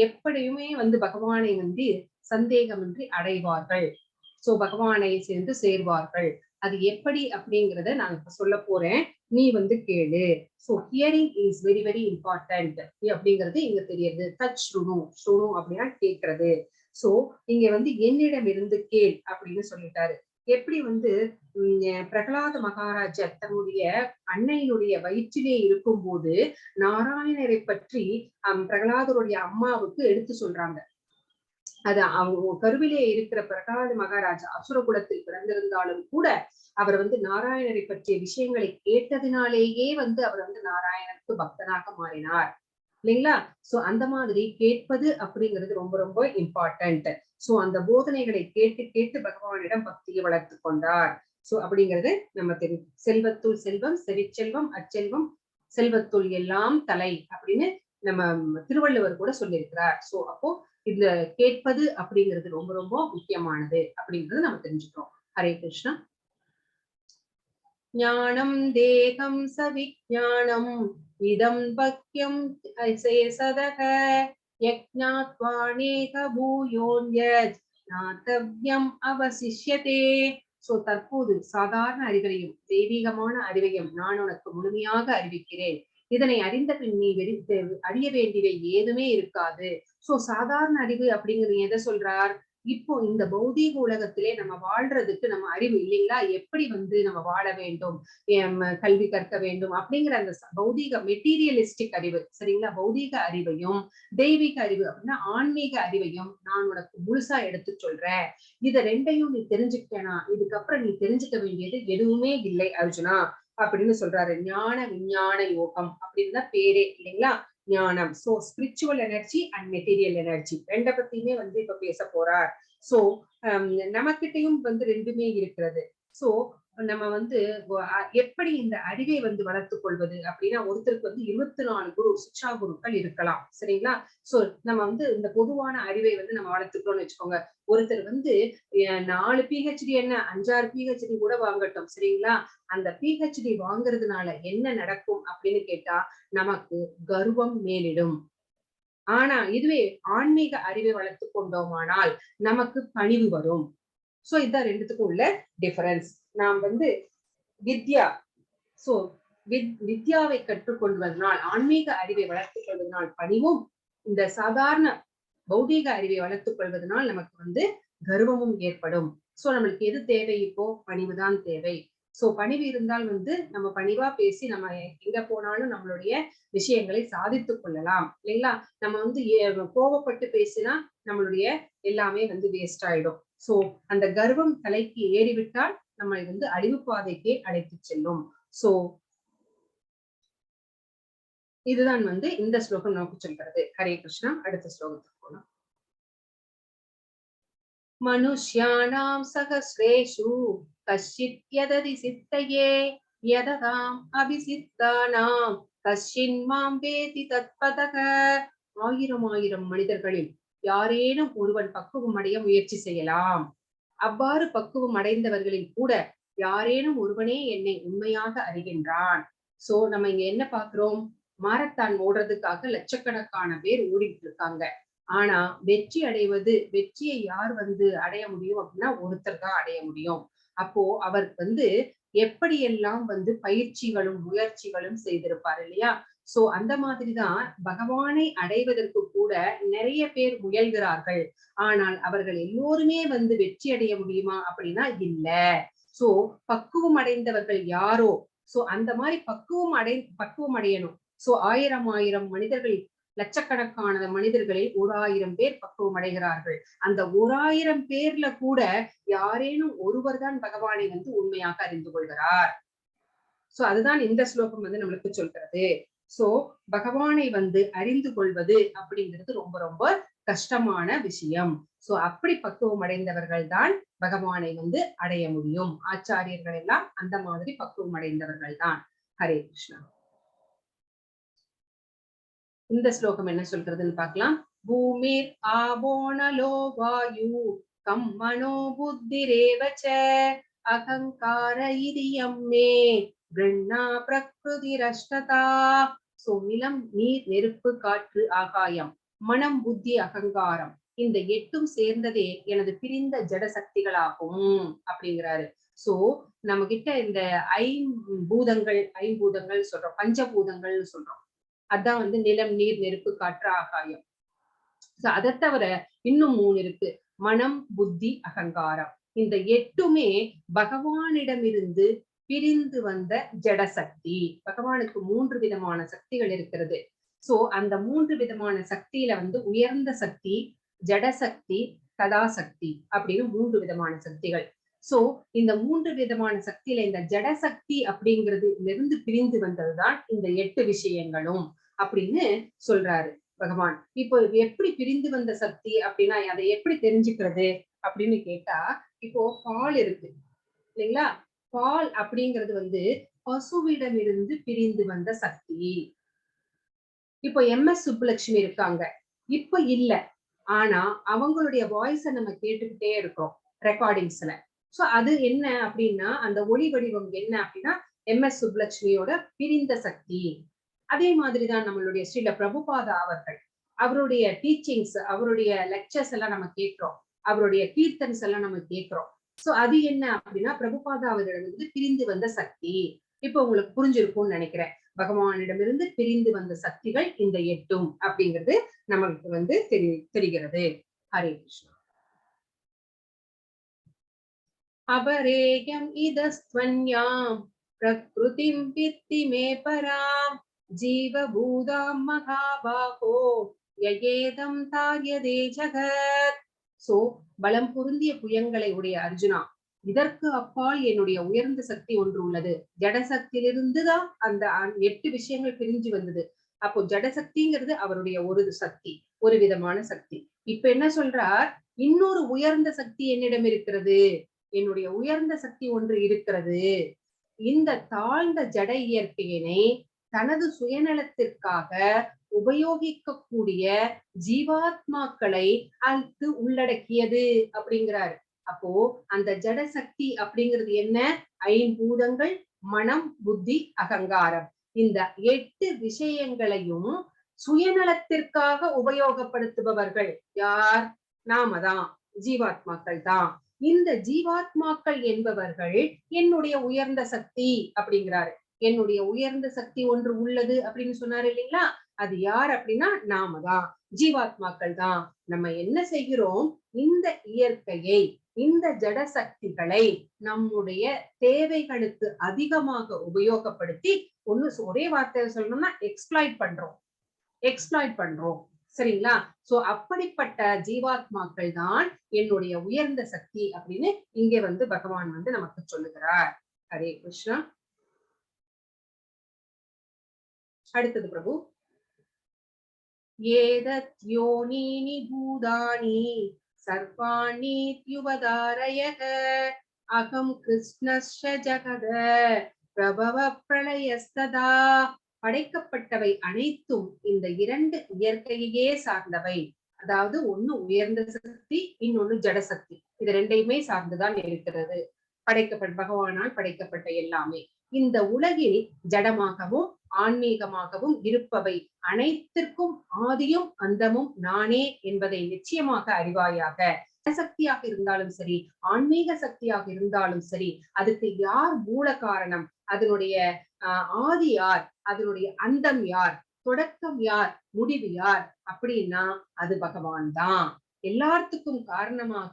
எப்படியுமே பகவானை சந்தேகமின்றி அடைவார்கள். சோ பகவானை சேர்ந்து சேர்வார்கள். அது எப்படி அப்படிங்கிறத நான் இப்ப சொல்ல போறேன், நீ கேளு. So hearing is very very important அப்படிங்கிறது இங்க தெரியுது. டச் சுணு, சுணு அப்படின்னா கேட்கறது. சோ இங்க என்னிடம் இருந்து கேள் அப்படின்னு சொல்லிட்டாரு. எப்படி பிரகலாத மகாராஜர் தன்னுடைய அன்னையினுடைய வயிற்றிலே இருக்கும் போது நாராயணரை பற்றி பிரகலாதருடைய அம்மாவுக்கு எடுத்து சொல்றாங்க. அது அவங்க கருவிலே இருக்கிற பிரகலாத மகாராஜா அசுர குலத்தில் பிறந்திருந்தாலும் கூட அவர் வந்து நாராயணரை பற்றிய விஷயங்களை கேட்டதினாலேயே வந்து அவர் வந்து நாராயணனுக்கு பக்தனாக மாறினார் இல்லைங்களா? சோ அந்த மாதிரி கேட்பது அப்படிங்கிறது ரொம்ப ரொம்ப இம்பார்ட்டன்ட். சோ அந்த போதனைகளை கேட்டு கேட்டு பகவானிடம் பக்தியை வளர்த்து கொண்டார். சோ அப்படிங்கிறது நம்ம தெரியும். செல்வத்துள் செல்வம், செவிச்செல்வம், அச்செல்வம், செல்வத்துள் எல்லாம் தலை அப்படின்னு நம்ம திருவள்ளுவர் கூட சொல்லியிருக்கிறார். சோ அப்போ இதுல கேட்பது அப்படிங்கிறது ரொம்ப ரொம்ப முக்கியமானது அப்படிங்கிறது நம்ம தெரிஞ்சுக்கிறோம். ஹரே கிருஷ்ணா. ஞானம் தேகம் சவிஞானம் இதம் பக்யம் சேசதக யஜ்ஞாத்வானேக பூயோன்யத் ஞாதவ்யம் அவசிஷ்யதே. சோ தற்போது சாதாரண அறிவையும் தெய்வீகமான அறிவையும் நான் உனக்கு முழுமையாக அறிவிக்கிறேன். இதனை அறிந்த பின் நீ அறிய வேண்டியவை ஏதுமே இருக்காது. சோ சாதாரண அறிவு அப்படிங்கிறது எதை சொல்றார்? இப்போ இந்த பௌதீக உலகத்திலே நம்ம வாழ்றதுக்கு நம்ம அறிவு இல்லைங்களா? எப்படி வந்து நம்ம வாழ வேண்டும், கல்வி கற்க வேண்டும் அப்படிங்கிற அந்த பௌதீக மெட்டீரியலிஸ்டிக் அறிவு, சரிங்களா? பௌதீக அறிவையும் தெய்வீக அறிவு அப்படின்னா ஆன்மீக அறிவையும் நான் உனக்கு முழுசா எடுத்து சொல்றேன். இத ரெண்டையும் நீ தெரிஞ்சுக்கிட்டேனா இதுக்கப்புறம் நீ தெரிஞ்சுக்க வேண்டியது எதுவுமே இல்லை அர்ஜுனா அப்படின்னு சொல்றாரு. ஞான விஞ்ஞான யோகம் அப்படின்னு தான் பேரே இல்லைங்களா? ஞானம். So spiritual energy and material energy ரெண்ட பத்தியுமே வந்து இப்ப பேச போறார். சோ நமக்கிட்டையும் வந்து ரெண்டுமே இருக்கிறது. சோ நம்ம வந்து எப்படி இந்த அறிவை வந்து வளர்த்துக் கொள்வது அப்படின்னா, ஒருத்தருக்கு வந்து 24 குரு சிக்ஷா குருக்கள் இருக்கலாம், சரிங்களா? சோ நம்ம வந்து இந்த பொதுவான அறிவை வந்து நம்ம வளர்த்துக்கிறோம்னு வச்சுக்கோங்க. ஒருத்தர் வந்து 4 PhD என்ன 5-6 PhD கூட வாங்கட்டும், சரிங்களா? அந்த PhD வாங்குறதுனால என்ன நடக்கும் அப்படின்னு கேட்டா, நமக்கு கர்வம் மேலிடும். ஆனா இதுவே ஆன்மீக அறிவை வளர்த்துக் கொண்டோமானால் நமக்கு பணிவு வரும். சோ இதுதான் ரெண்டுத்துக்கும் உள்ள டிஃபரன்ஸ். நாம் வந்து வித்யா, சோ வித்யாவை கற்றுக்கொள்வதனால் ஆன்மீக அறிவை வளர்த்துக் கொள்வதனால் பணிவும், இந்த சாதாரண பௌதீக அறிவை வளர்த்துக் கொள்வதனால் நமக்கு வந்து கர்வமும் ஏற்படும். சோ நம்மளுக்கு எது தேவை? இப்போ பணிவுதான் தேவை. சோ பணிவு இருந்தால் வந்து நம்ம பணிவா பேசி நம்ம எங்க போனாலும் நம்மளுடைய விஷயங்களை சாதித்துக் கொள்ளலாம் இல்லைங்களா? நம்ம வந்து கோபப்பட்டு பேசினா நம்மளுடைய எல்லாமே வந்து வேஸ்ட் ஆயிடும். சோ அந்த கர்வம் தலைக்கு ஏறிவிட்டால் நம்மளை வந்து அழிவு பாதைக்கே அழைத்து செல்லும். சோ இதுதான் வந்து இந்த ஸ்லோகம் நமக்கு சொல்கிறது. ஹரே கிருஷ்ணா. அடுத்த ஸ்லோகத்துக்கு போலாம். मनुष्याणां सहस्रेषु कश्चित् यदति सिद्धये यदताम् अभिसिद्धानां कश्चिन्मां वेति तत्पदः. ஆயிரம் ஆயிரம் மனிதர்களில் யாரேனும் ஒருவன் பக்குவம் அடைய முயற்சி செய்யலாம். அவ்வாறு பக்குவம் அடைந்தவர்களில் கூட யாரேனும் ஒருவனே என்னை உண்மையாக அறிகின்றான். சோ நம்ம இங்க என்ன பாக்குறோம்? மாரத்தான் ஓடுறதுக்காக லட்சக்கணக்கான பேர் ஓடிட்டு இருக்காங்க. ஆனா வெற்றியை யார் வந்து அடைய முடியும் அப்படின்னா ஒருத்தர் தான் அடைய முடியும். அப்போ அவர் வந்து எப்படியெல்லாம் வந்து பயிற்சிகளும் முயற்சிகளும் செய்திருப்பார் இல்லையா? சோ அந்த மாதிரிதான் பகவானை அடைவதற்கு கூட நிறைய பேர் முயல்கிறார்கள். ஆனால் அவர்கள் எல்லோருமே வந்து வெற்றி அடைய முடியுமா அப்படின்னா இல்ல. சோ பக்குவம் அடைந்தவர்கள் யாரோ, சோ அந்த மாதிரி பக்குவம் அடையணும். சோ ஆயிரம் ஆயிரம் மனிதர்கள், லட்சக்கணக்கான மனிதர்களில் 1000 பேர் பக்குவம் அடைகிறார்கள். அந்த 1000 பேர்ல கூட யாரேனும் ஒருவர் தான் பகவானை வந்து உண்மையாக அறிந்து கொள்கிறார். சோ அதுதான் இந்த ஸ்லோகம் வந்து நம்மளுக்கு சொல்றது. சோ பகவானை வந்து அறிந்து கொள்வது அப்படிங்கிறது ரொம்ப ரொம்ப கஷ்டமான விஷயம். சோ அப்படி பக்குவம் அடைந்தவர்கள் தான் பகவானை வந்து அடைய முடியும். ஆச்சாரியர்கள் எல்லாம் அந்த மாதிரி பக்குவம் அடைந்தவர்கள் தான். ஹரே கிருஷ்ணா. இந்த ஸ்லோகம் என்ன சொல்றதுன்னு பார்க்கலாம். பூமிர் ஆபோனலோ வாயு கம் மனோ புத்திரேவச்ச அகங்கார இதியம் மே பிரண்ணா பிரகிருதிரஷ்டதா. சோ நிலம், நீர், நெருப்பு, காற்று, ஆகாயம், மனம், புத்தி, அகங்காரம் இந்த 8ம் சேர்ந்ததே எனது பிரிந்த ஜட சக்திகளாகும் அப்படிங்கிறாரு. சோ நம்ம கிட்ட இந்த ஐம்பூதங்கள் சொல்றோம், பஞ்சபூதங்கள்னு சொல்றோம். அதான் வந்து நிலம், நீர், நெருப்பு, காற்று, ஆகாயம். அதை தவிர இன்னும் 3 இருக்கு. மனம், புத்தி, அகங்காரம். இந்த 8மே பகவானிடமிருந்து பிரிந்து வந்த ஜடசக்தி. பகவானுக்கு 3 விதமான சக்திகள் இருக்கிறது. சோ அந்த 3 விதமான சக்தியில வந்து உயர்ந்த சக்தி ஜடசக்தி, ததாசக்தி அப்படின்னு 3 விதமான சக்திகள். சோ இந்த 3 விதமான சக்தியில இந்த ஜடசக்தி அப்படிங்கிறது இருந்து பிரிந்து வந்ததுதான் இந்த 8 விஷயங்களும் அப்படின்னு சொல்றாரு பகவான். இப்போ எப்படி பிரிந்து வந்த சக்தி அப்படின்னா அதை எப்படி தெரிஞ்சுக்கிறது அப்படின்னு கேட்டா, இப்போ பால் இருக்கு இல்லைங்களா? பால் அப்படிங்கிறது பசுவிடமிருந்து பிரிந்து வந்த சக்தி. இப்போ எம்.எஸ். சுப்புலட்சுமி இருக்காங்க, இப்ப இல்ல. ஆனா அவங்களுடைய வாய்ஸ நம்ம கேட்டுக்கிட்டே இருக்கோம் ரெக்கார்டிங்ஸ்ல. சோ அது என்ன அப்படின்னா, அந்த ஒளி வடிவம் என்ன அப்படின்னா எம்.எஸ். சுப்புலட்சுமியோட பிரிந்த சக்தி. அதே மாதிரிதான் நம்மளுடைய ஸ்ரீல பிரபுபாதா அவர்கள், அவருடைய டீச்சிங்ஸ், அவருடைய லெக்சர்ஸ் எல்லாம் நம்ம கேட்கிறோம், அவருடைய கீர்த்தன்ஸ் எல்லாம் நம்ம கேட்கிறோம். சோ அது என்ன அப்படின்னா பிரபுபாதா அவர்களிடமிருந்து பிரிந்து வந்த சக்தி. இப்ப உங்களுக்கு புரிஞ்சிருக்கும்னு நினைக்கிறேன். பகவானிடமிருந்து பிரிந்து வந்த சக்திகள் இந்த 8 அப்படிங்கிறது நமக்கு தெரிகிறது. ஹரே கிருஷ்ணா. அபரேயம் இதஸ்த்வன்யாம் பிரக்ருதிம் வித்தி மே பராம் ஜீவபூதாம் மகாபாகோ யயேதம் தாயதே ஜகத். சோ பலம் பொருந்திய புயங்களை உடைய அர்ஜுனா, இதற்கு அப்பால் என்னுடைய உயர்ந்த சக்தி ஒன்று உள்ளது. ஜடசக்தியிலிருந்துதான் அந்த 8 விஷயங்கள் பிரிஞ்சு வந்தது. அப்போ ஜடசக்திங்கிறது அவருடைய ஒரு சக்தி, ஒரு விதமான சக்தி. இப்ப என்ன சொல்றார், இன்னொரு உயர்ந்த சக்தி என்னிடம் இருக்கிறது, என்னுடைய உயர்ந்த சக்தி ஒன்று இருக்கிறது. இந்த தாழ்ந்த ஜட இயற்கையினை தனது சுயநலத்திற்காக உபயோகிக்கக்கூடிய ஜீவாத்மாக்களை அது உள்ளடக்கியது அப்படிங்கிறாரு. அப்போ அந்த ஜட சக்தி அப்படிங்கிறது என்ன? 5 பூதங்கள், மனம், புத்தி, அகங்காரம். இந்த 8 விஷயங்களையும் சுயநலத்திற்காக உபயோகப்படுத்துபவர்கள் யார்? நாம தான், ஜீவாத்மாக்கள் தான். இந்த ஜீவாத்மாக்கள் என்பவர்கள் என்னுடைய உயர்ந்த சக்தி அப்படிங்கிறாரு. என்னுடைய உயர்ந்த சக்தி ஒன்று உள்ளது அப்படின்னு சொன்னாரு இல்லைங்களா? அது யார் அப்படின்னா நாம தான், ஜீவாத்மாக்கள் தான். நம்ம என்ன செய்கிறோம், இந்த இயற்கையை, இந்த ஜட சக்திகளை நம்முடைய தேவைகளுக்கு அதிகமாக உபயோகப்படுத்தி ஒரே வார்த்தையை சொல்லணும்னா எக்ஸ்ப்ளாய்ட் பண்றோம். சரிங்களா? சோ அப்படிப்பட்ட ஜீவாத்மாக்கள் தான் என்னுடைய உயர்ந்த சக்தி அப்படின்னு இங்க பகவான் நமக்கு சொல்லுகிறார். ஹரே கிருஷ்ணா. அடுத்தது பிரபு. ஏதத் யோனீனி பூதானி சர்வாணித்யுபதாரயக அகம் கிருஷ்ணஸ்ய ஜகத பிரபவ பிரளயஸ்ததா. படைக்கப்பட்டவை அனைத்தும் இந்த 2 இயற்கையே சார்ந்தவை. அதாவது ஒண்ணு உயர்ந்த சக்தி, இன்னொன்னு ஜடசக்தி. இது 2யுமே சார்ந்துதான் இருக்கிறது. பகவானால் படைக்கப்பட்ட எல்லாமே இந்த உலகில் ஜடமாகவும் ஆன்மீகமாகவும் இருப்பவை அனைத்திற்கும் ஆதியும் அந்தமும் நானே என்பதை நிச்சயமாக அறிவாயாக. சக்தியாக இருந்தாலும் சரி, ஆன்மீக சக்தியாக இருந்தாலும் சரி, அதுக்கு யார் மூல காரணம், அதனுடைய ஆதி யார், அதனுடைய அந்தம் யார், தொடக்கம் யார், முடிவு யார் அப்படின்னா அது பகவான் தான். எல்லாத்துக்கும் காரணமாக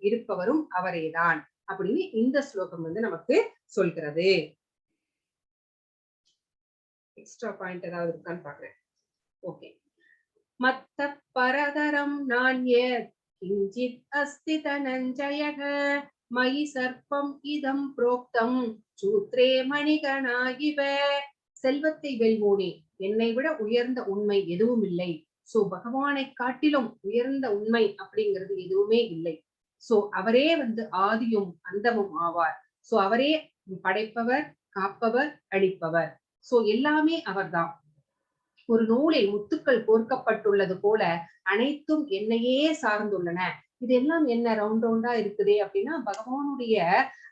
இருப்பவரும் அவரேதான் அப்படின்னு இந்த ஸ்லோகம் நமக்கு சொல்கிறது. எக்ஸ்ட்ரா பாயிண்ட் ஏதாவது இருக்கான்னு பாக்குறேன். ஓகே. மத்த பரதரம் நான்யத் கிஞ்சித் அஸ்தி தனஞ்சயக மயி சர்ப்பம் இதம் புரோக்தம் சூத்ரே மணிகணாயிவ. செல்வத்தை வெல்வோனே, என்னை விட உயர்ந்த உண்மை எதுவும் இல்லை. சோ பகவானை காட்டிலும் உயர்ந்த உண்மை அப்படிங்கிறது எதுவுமே இல்லை. சோ அவரே ஆதியும் அந்தமும் ஆவார். சோ அவரே படைப்பவர், காப்பவர், அழிப்பவர். சோ எல்லாமே அவர்தான். ஒரு நூலில் முத்துக்கள் கோர்க்கப்பட்டுள்ளது போல அனைத்தும் என்னையே சார்ந்துள்ளன. இதெல்லாம் என்ன ரவுண்ட் ரவுண்டா இருக்குதே அப்படின்னா பகவானுடைய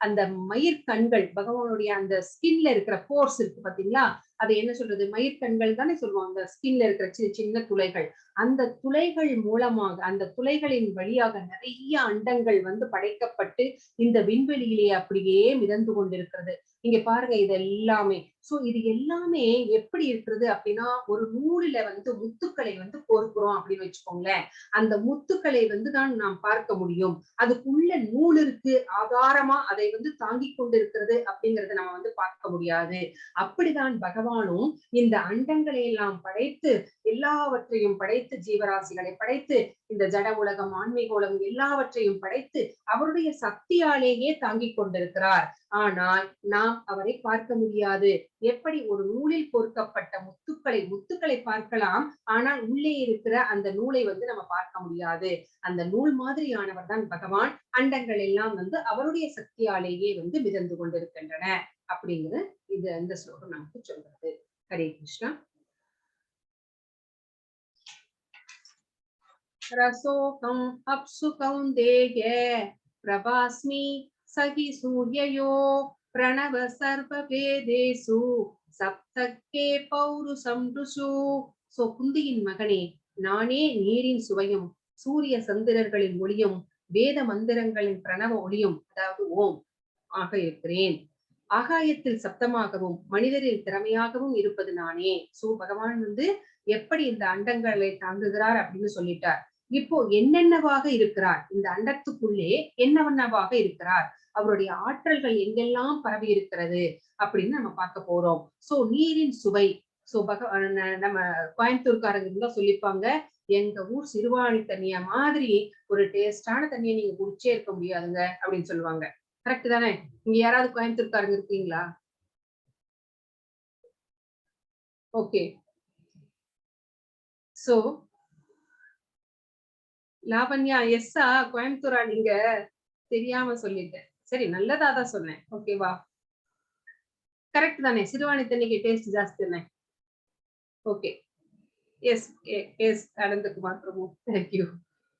அந்த மயிர்கண்கள், பகவானுடைய அந்த ஸ்கின்ல இருக்கிற போர்ஸ் இருக்கு பாத்தீங்களா, அது என்ன சொல்றது, மயிர்கண்கள் தானே சொல்லுவோம். அந்த ஸ்கின்ல இருக்கிற சின்ன சின்ன துளைகள், அந்த துளைகள் மூலமாக, அந்த துளைகளின் வழியாக நிறைய அண்டங்கள் படைக்கப்பட்டு இந்த விண்வெளியிலே அப்படியே மிதந்து கொண்டிருக்கிறது. இங்க பாருங்க, இது எல்லாமே சோ இது எல்லாமே எப்படி இருக்கிறது அப்படின்னா ஒரு நூலில முத்துக்களை கோர்க்கிறோம் அப்படின்னு வச்சுக்கோங்களேன். அந்த முத்துக்களை தான் நாம் பார்க்க முடியும். அதுக்குள்ள நூல் இருக்கு, ஆதாரமா அதை தாங்கிக் கொண்டிருக்கிறது அப்படிங்கறத நம்ம பார்க்க முடியாது. அப்படிதான் பகவானும் இந்த அண்டங்களை எல்லாம் படைத்து, எல்லாவற்றையும் படைத்து, ஜீவராசிகளை படைத்து, இந்த ஜட உலகம், ஆன்மீக உலகம் எல்லாவற்றையும் படைத்து அவருடைய சக்தியாலேயே தாங்கிக் கொண்டிருக்கிறார். ஆனால் நாம் அவரை பார்க்க முடியாது. எப்படி ஒரு நூலில் கோர்க்கப்பட்ட முத்துக்களை பார்க்கலாம், ஆனால் உள்ளே இருக்கிற அந்த நூலை நம்ம பார்க்க முடியாது. அந்த நூல் மாதிரியானவர் தான் பகவான். அண்டங்கள் எல்லாம் அவருடைய சக்தியாலேயே மிதந்து கொண்டிருக்கின்றன அப்படிங்கிற இது அந்த ஸ்லோகம் நமக்கு சொல்றது. ஹரே கிருஷ்ணா. ரசோகம் அப்சு கௌந்தேய பிரபாஸ்மி சகி சூர்யயோ பிரணவ சர்வ வேதேசு சப்தக்கே பௌருஷம் ருஷு. சோ குந்தியின் மகனே, நானே நீரின் சுவையும் சூரிய சந்திரர்களின் ஒளியும் வேத மந்திரங்களின் பிரணவ ஒளியும் அதாவது ஓம் ஆக இருக்கிறேன். ஆகாயத்தில் சப்தமாகவும் மனிதரில் திறமையாகவும் இருப்பது நானே. சோ பகவான் எப்படி இந்த அண்டங்களை தாங்குகிறார் அப்படின்னு சொல்லிட்டார். இப்போ என்னென்னவாக இருக்கிறார், இந்த அண்டத்துக்குள்ளே என்னவென்னவாக இருக்கிறார், அவருடைய ஆற்றல்கள் எங்கெல்லாம் பரவி இருக்கிறது அப்படின்னு நம்ம பார்க்க போறோம். சோ நீரின் சுவை. சோ நம்ம கோயம்புத்தூர்காரங்க இருந்தா சொல்லிப்பாங்க, எங்க ஊர் சிறுவாணி தண்ணிய மாதிரி ஒரு டேஸ்டான தண்ணியை நீங்க குடிச்சே இருக்க முடியாதுங்க அப்படின்னு சொல்லுவாங்க. கரெக்ட் தானே? இங்க யாராவது கோயம்புத்தூர்காரங்க இருக்கீங்களா? ஓகே. சோ லாவண்யா எஸ்ஸா கோயம்புத்தூரா? நீங்க தெரியாம சொல்லிட்டேன். சரி, நல்லதாதான் சொன்னேன். ஓகேவா? கரெக்ட் தானே? சிறுவாணி தண்ணிக்கு டேஸ்ட் ஜாஸ்தி தானே? ஓகே. எஸ் எஸ் அனந்தகுமார் பிரபு, தேங்க்யூ.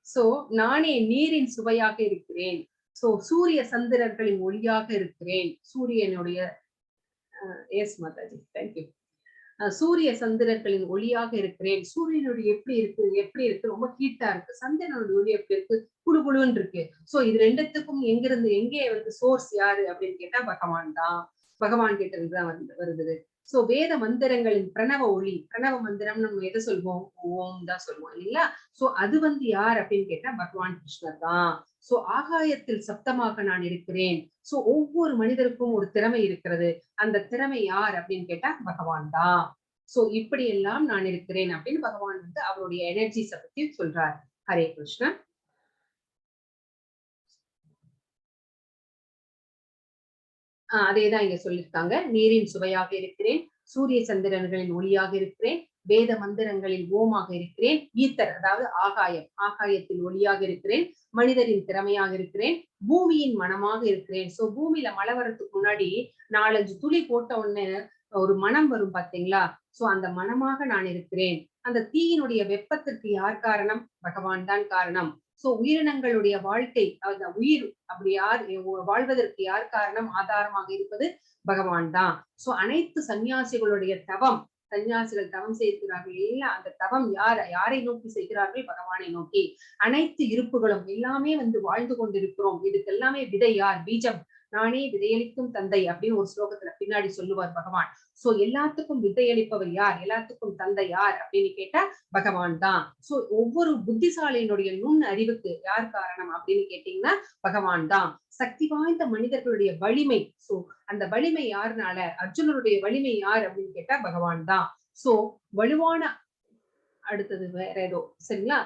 சோ நானே நீரின் சுவையாக இருக்கிறேன். சோ சூரிய சந்திரர்களின் ஒளியாக இருக்கிறேன். சூரியனுடைய எஸ் மாதாஜி, தேங்க்யூ. சூரிய சந்திரர்களின் ஒளியாக இருக்கிறேன். சூரியனுடைய எப்படி இருக்கு, ரொம்ப ஹீட்டா இருக்கு. சந்திரனுடைய ஒளி எப்படி இருக்கு, குழுகுழுன்னு இருக்கு. சோ இது ரெண்டுத்துக்கும் எங்கிருந்து எங்கே சோர்ஸ் யாரு அப்படின்னு கேட்டா பகவான் தான். பகவான் கிட்ட இருந்துதான் வருது. சோ வேத மந்திரங்களின் பிரணவ ஒளி, பிரணவ மந்திரம் நம்ம எதை சொல்வோம், ஓம் தான் சொல்லுவோம் இல்லைங்களா? சோ அது யார் அப்படின்னு கேட்டா பகவான் கிருஷ்ணர் தான். சோ ஆகாயத்தில் சப்தமாக நான் இருக்கிறேன். சோ ஒவ்வொரு மனிதருக்கும் ஒரு திறமை இருக்கிறது. அந்த திறமை யார் அப்படின்னு கேட்டா பகவான் தான். சோ இப்படி எல்லாம் நான் இருக்கிறேன் அப்படின்னு பகவான் அவருடைய எனர்ஜிஸை பத்தி சொல்றார். ஹரே கிருஷ்ணா. அதேதான் இங்க சொல்லியிருக்காங்க. நீரின் சுவையாக இருக்கிறேன், சூரிய சந்திரன்களின் ஒளியாக இருக்கிறேன், வேத மந்திரங்களில் ஓமாக இருக்கிறேன், ஈத்தர் அதாவது ஆகாயம், ஆகாயத்தில் ஒளியாக இருக்கிறேன், மனிதரின் திறமையாக இருக்கிறேன், பூமியின் மனமாக இருக்கிறேன். சோ பூமியில மழை வரத்துக்கு முன்னாடி 4-5 துளி போட்ட உடனே ஒரு மனம் வரும் பாத்தீங்களா? சோ அந்த மனமாக நான் இருக்கிறேன். அந்த தீயினுடைய வெப்பத்திற்கு யார் காரணம்? பகவான் தான் காரணம். சோ உயிரினங்களுடைய வாழ்க்கை, அந்த உயிர் அப்படி யார் வாழ்வதற்கு யார் காரணம், ஆதாரமாக இருப்பது பகவான் தான். சோ அனைத்து சன்னியாசிகளுடைய தவம், சன்னியாசிகள் தவம் செய்கிறார்கள் இல்லையா, அந்த தவம் யாரை நோக்கி செய்கிறார்கள்? பகவானை நோக்கி. அனைத்து இருப்புகளும் எல்லாமே வாழ்ந்து கொண்டிருக்கிறோம். இதுக்கு எல்லாமே விதை யார்? பீஜம் நானே விதையளிக்கும் தந்தை அப்படின்னு ஒரு ஸ்லோகத்துல பின்னாடி சொல்லுவார் பகவான். சோ எல்லாத்துக்கும் விதையளிப்பவர் யார், எல்லாத்துக்கும் தந்தை யார் அப்படின்னு கேட்டா பகவான் தான். சோ ஒவ்வொரு புத்திசாலியினுடைய நுண் அறிவுக்கு யார் காரணம் அப்படின்னு கேட்டீங்கன்னா பகவான் தான். சக்தி வாய்ந்த மனிதர்களுடைய வலிமை, சோ அந்த வலிமை யாருனால? அர்ஜுனருடைய வலிமை யார் அப்படின்னு கேட்டா பகவான் தான். சோ வலுவான, அடுத்தது வேற ஏதோ சரிங்களா,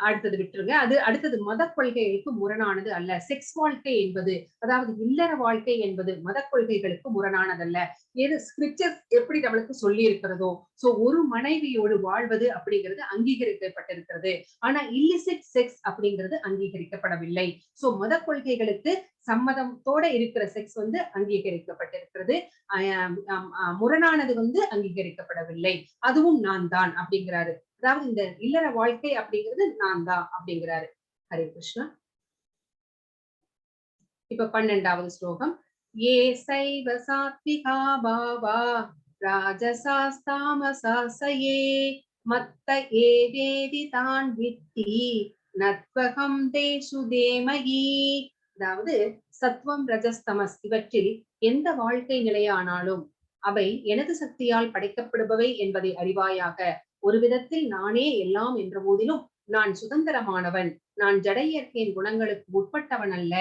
அடுத்தது விட்டுருங்க. அது அடுத்தது மத கொள்கைகளுக்கு முரணானது அல்ல. செக்ஸ் வாழ்க்கை என்பது, அதாவது இல்லற வாழ்க்கை என்பது மத கொள்கைகளுக்கு முரணானதல்ல. எது ஸ்கிரிப்சர் எப்படி நம்மளுக்கு சொல்லி இருக்கிறதோ, சோ ஒரு மனைவியோடு வாழ்வது அப்படிங்கிறது அங்கீகரிக்கப்பட்டிருக்கிறது. ஆனா இல்லிசிட் செக்ஸ் அப்படிங்கிறது அங்கீகரிக்கப்படவில்லை. சோ மத கொள்கைகளுக்கு சம்மதத்தோட இருக்கிற செக்ஸ் அங்கீகரிக்கப்பட்டிருக்கிறது. முரணானது அங்கீகரிக்கப்படவில்லை. அதுவும் நான் தான் அப்படிங்கிறாரு. அதாவது இந்த இல்லற வாழ்க்கை அப்படிங்கிறது நான் தான் அப்படிங்கிறாரு. ஹரே கிருஷ்ணா. இப்ப 12வது ஸ்லோகம். ஏ சைவ சாத்விகா பாவா ராஜசாஸ்தாமசாசயே மத்த ஏதேதி தான் வித்தி நத்வகம் தேசு தேமகி. அதாவது சத்வம் ரஜஸ்தமஸ் இவற்றில் எந்த வாழ்க்கை நிலையானாலும் அவை எனது சக்தியால் படைக்கப்படுபவை என்பதை அறிவாயாக. ஒரு விதத்தில் நானே எல்லாம் என்ற போதிலும் நான் சுதந்திரமானவன். நான் ஜட இயற்கையின் குணங்களுக்கு உட்பட்டவன் அல்ல,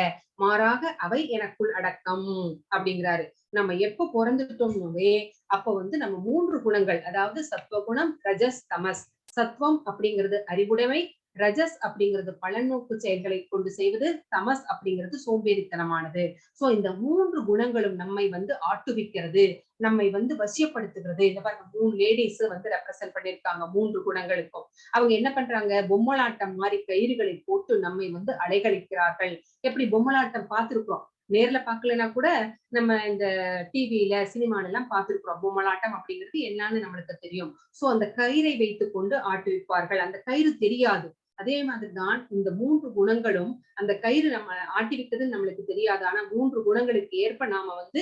மாறாக அவை எனக்குள் அடக்கம் அப்படிங்கிறாரு. நம்ம எப்ப பிறந்துட்டோம்னவே அப்ப வந்து நம்ம 3 குணங்கள், அதாவது சத்வகுணம், ரஜஸ், தமஸ். சத்வம் அப்படிங்கிறது அறிவுடைமை, ரஜஸ் அப்படிங்கிறது பலநோக்கு செயல்களை கொண்டு செய்வது, தமஸ் அப்படிங்கிறது சோம்பேறித்தனமானது. சோ இந்த 3 குணங்களும் நம்மை வந்து ஆட்டுவிக்கிறது, நம்மை வந்து வசியப்படுத்துகிறது. இந்த பாருங்க 3 லேடிஸ் வந்து ரெப்ரசென்ட் பண்ணிருக்காங்க 3 குணங்களுக்கும். அவங்க என்ன பண்றாங்க, பொம்மலாட்டம் மாதிரி கயிறுகளை போட்டு நம்மை வந்து அலைகழிக்கிறார்கள். எப்படி பொம்மலாட்டம் பார்த்திருக்கிறோம், நேர்ல பார்க்கலனா கூட நம்ம இந்த டிவில சினிமால எல்லாம் பார்த்திருக்கிறோம். பொம்மலாட்டம் அப்படிங்கிறது என்னன்னு நம்மளுக்கு தெரியும். சோ அந்த கயிறை வைத்துக் கொண்டு ஆட்டுவிப்பார்கள். அந்த கயிறு தெரியாது. அதே மாதிரிதான் இந்த 3 குணங்களும், அந்த கயிறு நம்ம ஆட்டிவிட்டது நம்மளுக்கு தெரியாது. ஆனா 3 குணங்களுக்கு ஏற்ப நாம வந்து